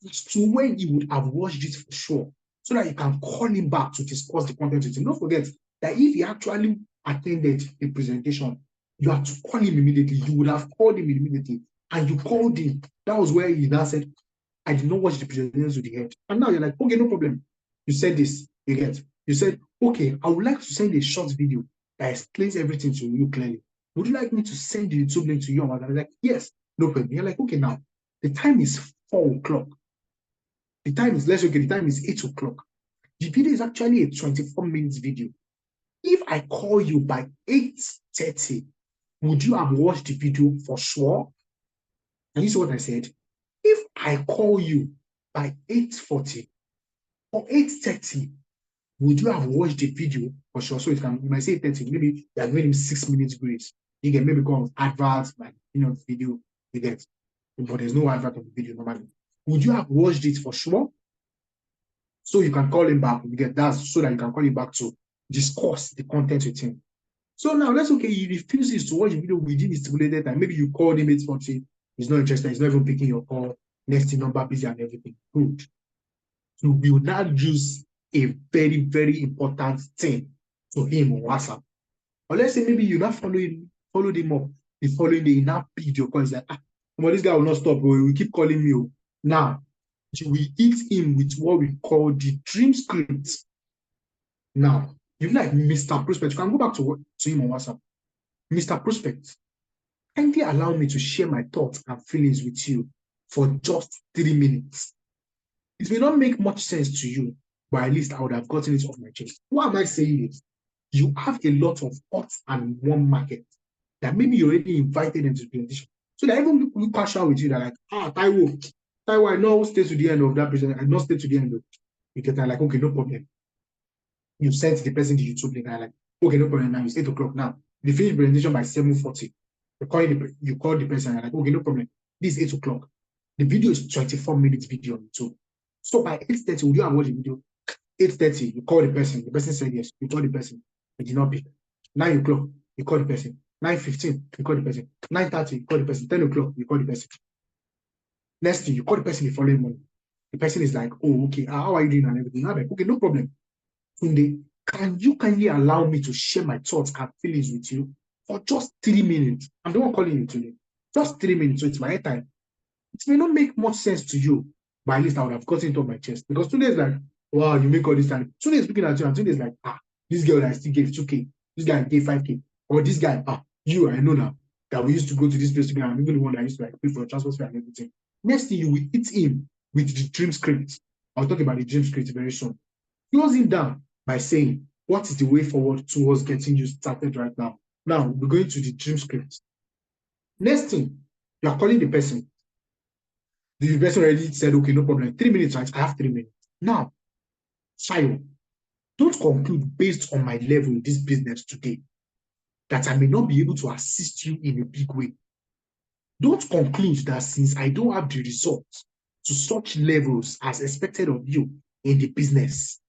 It's to when he would have watched it for sure, so that you can call him back to discuss the content with him. Don't forget that if he actually attended the presentation, you have to call him immediately. You would have called him immediately, and you called him. That was where he now said, I did not watch the presentation to the end. And now you're like, okay, no problem. You said this, you get. You said, okay, I would like to send a short video that explains everything to you clearly. Would you like me to send the YouTube link to you? And I'm like, yes, no problem. You're like, okay, now the time is 4 o'clock. The time is, the time is 8 o'clock. The video is actually a 24-minute video. If I call you by 8:30, would you have watched the video for sure? And you see what I said? If I call you by 8:40 or 8:30, would you have watched the video for sure? So you might say 30, maybe you are giving him 6 minutes grace. You can maybe go on adverts, like video, you get, but there's no advert on the video normally. Would you have watched it for sure? So you can call him back, you get that, so that you can call him back to discuss the content with him. So now let's okay, he refuses to watch the video within the stipulated time. Maybe you called him 8:40, he's not interested, he's not even picking your call, next thing number busy and everything. Good. So we will now use a very, very important thing to him on WhatsApp. Or let's say maybe you not followed him up, you following the now picked your call. He's like, this guy will not stop, bro. He will keep calling me. Now, we hit him with what we call the dream script. Now, you like Mr. Prospect, you can go back to him on WhatsApp. Mr. Prospect, kindly allow me to share my thoughts and feelings with you for just 3 minutes. It may not make much sense to you, but at least I would have gotten it off my chest. Why am I saying this? You have a lot of hot and warm market that maybe you already invited them to the presentation. So that even people cash out with you, they're like, Taiwo, I know stay to the end of that presentation. I not stay to the end of it. You get like, okay, no problem. You sent the person the YouTube link, and like, okay, no problem. Now it's 8 o'clock now. They finish the presentation by 7:40. You call the person, and like, okay, no problem. This is 8 o'clock. The video is 24-minute video on YouTube. So by 8:30, would you have watched the video? 8:30, you call the person. The person said yes. You call the person. He did not pick. 9 o'clock, you call the person. 9:15, you call the person. 9:30, you call the person. 10 o'clock, you call the person. Next thing, you call the person the following morning. The person is like, oh, okay, how are you doing and everything? I'm like, okay, no problem. Tunde, can you kindly allow me to share my thoughts and feelings with you for just 3 minutes? I'm the one calling you today. Just 3 minutes, so it's my time. It may not make much sense to you, but at least I would have gotten it off my chest. Because Tunde is like, wow, you make all this time. Tunde is looking at you, and Tunde is like, This girl that I still gave 2K, this guy gave 5K, or this guy, I know now that we used to go to this place together. I'm even the one that used to like pay for the transport fare and everything. Next thing you will hit him with the dream script. I'll talk about the dream script very soon. Close him down by saying, what is the way forward towards getting you started right now? Now, we're going to the dream script. Next thing, you are calling the person. The person already said, okay, no problem. 3 minutes, right? I have 3 minutes. Now, Shayo, don't conclude based on my level in this business today that I may not be able to assist you in a big way. Don't conclude that since I don't have the results to such levels as expected of you in the business,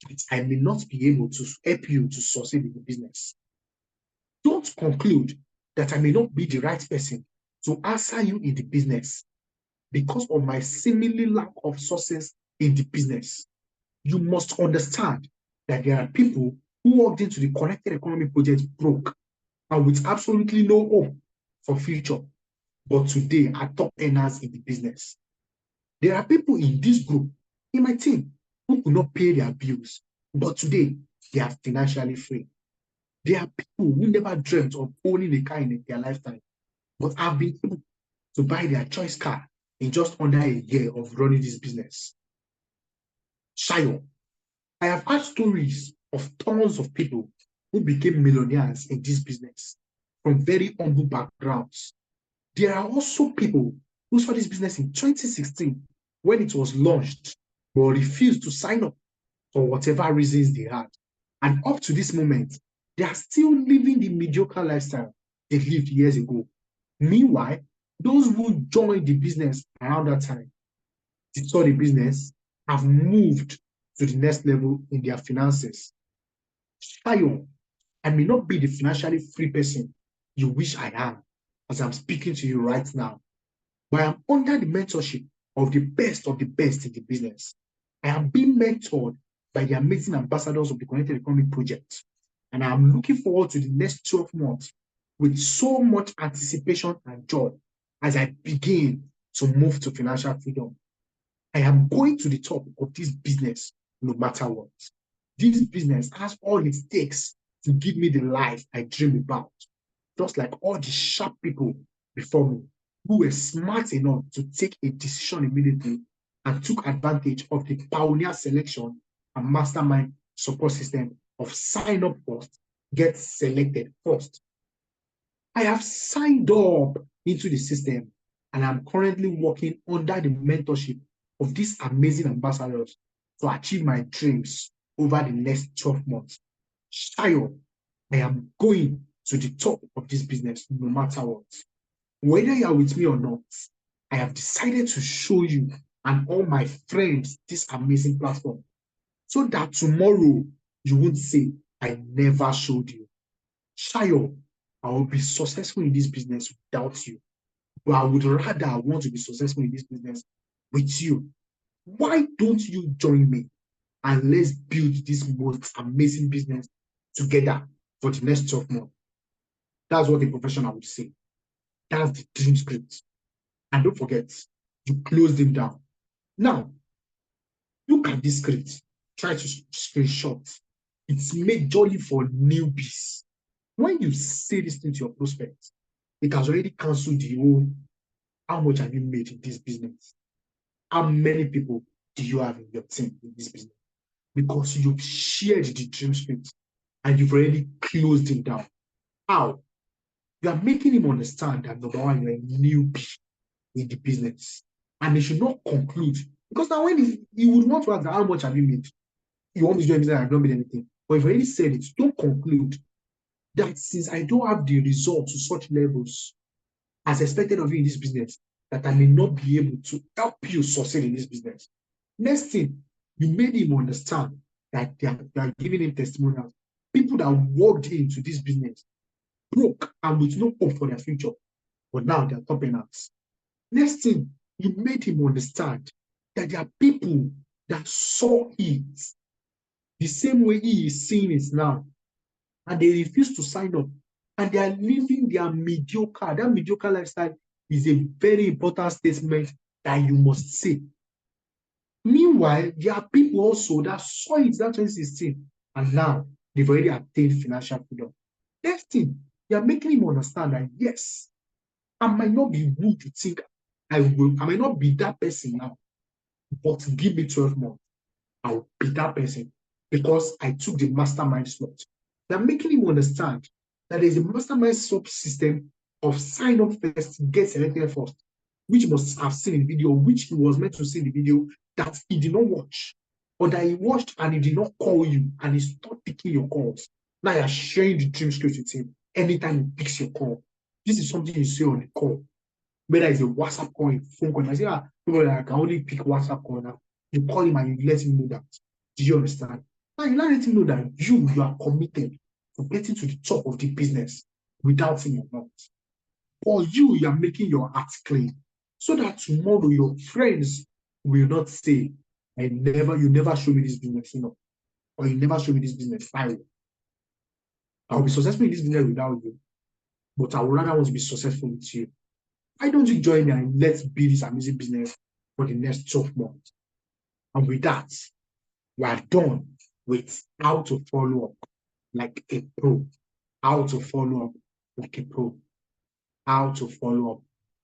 that I may not be able to help you to succeed in the business. Don't conclude that I may not be the right person to answer you in the business because of my seemingly lack of success in the business. You must understand that there are people who walked into the Connected Economy Project broke and with absolutely no hope for future, but today are top earners in the business. There are people in this group, in my team, who could not pay their bills, but today they are financially free. There are people who never dreamt of owning a car in their lifetime, but have been able to buy their choice car in just under a year of running this business. Shayo, I have heard stories of tons of people who became millionaires in this business from very humble backgrounds. There are also people who saw this business in 2016 when it was launched, but refused to sign up for whatever reasons they had. And up to this moment, they are still living the mediocre lifestyle they lived years ago. Meanwhile, those who joined the business around that time, they saw the business, have moved to the next level in their finances. Shayo, I may not be the financially free person you wish I am as I'm speaking to you right now, but I am under the mentorship of the best in the business. I am being mentored by the amazing ambassadors of the Connected Economy Project, and I am looking forward to the next 12 months with so much anticipation and joy as I begin to move to financial freedom. I am going to the top of this business no matter what. This business has all it takes to give me the life I dream about, just like all the sharp people before me who were smart enough to take a decision immediately and took advantage of the pioneer selection and mastermind support system of sign up first, get selected first. I have signed up into the system and I'm currently working under the mentorship of these amazing ambassadors to achieve my dreams over the next 12 months. Shayo, I am going to the top of this business no matter what. Whether you are with me or not, I have decided to show you and all my friends this amazing platform so that tomorrow you won't say, I never showed you. Shayo, I will be successful in this business without you. But I would rather want to be successful in this business with you. Why don't you join me and let's build this most amazing business together for the next 12 months? That's what a professional would say. That's the dream script. And don't forget, you close them down. Now, look at this script. Try to screenshot. It's made jolly for newbies. When you say this thing to your prospects, it has already cancelled the whole, how much have you made in this business? How many people do you have in your team in this business? Because you've shared the dream script and you've already closed him down. How? You are making him understand that number one, you're a newbie in the business. And they should not conclude. Because now when he would want to ask how much have you made? You want me to join business, I've not made anything. But if you already said it, don't conclude that since I don't have the result to such levels as expected of you in this business, that I may not be able to help you succeed in this business. Next thing, you made him understand that they are giving him testimonials. People that walked into this business broke and with no hope for their future, but now they're top earners. Next thing, you made him understand that there are people that saw it the same way he is seeing it now, and they refuse to sign up, and they are living their mediocre. That mediocre lifestyle is a very important statement that you must say. Meanwhile, there are people also that saw it that 2016, and now they've already attained financial freedom. Next thing, you're making him understand that yes, I might not be who you think I might not be that person now, but give me 12 months. I'll be that person because I took the mastermind slot. They're making him understand that there's a mastermind sub system of sign up first, get selected first, which he must have seen in the video, which he was meant to see in the video that he did not watch, or that he watched and he did not call you and he stopped picking your calls. Now you're sharing the dream script with him anytime he picks your call. This is something you say on the call, whether it's a WhatsApp call, a phone call. I say, people I can only pick WhatsApp call now. You call him and you let him know that. Do you understand? Now you let him know that you are committed to getting to the top of the business without him or not. Or you are making your heart clean so that tomorrow your friends will not say, you never show me this business, or you never show me this business. I'll be successful in this business without you, but I would rather want to be successful with you. Why don't you join me and let's build this amazing business for the next 12 months? And with that, we are done with how to follow up like a pro. How to follow up like a pro. How to follow up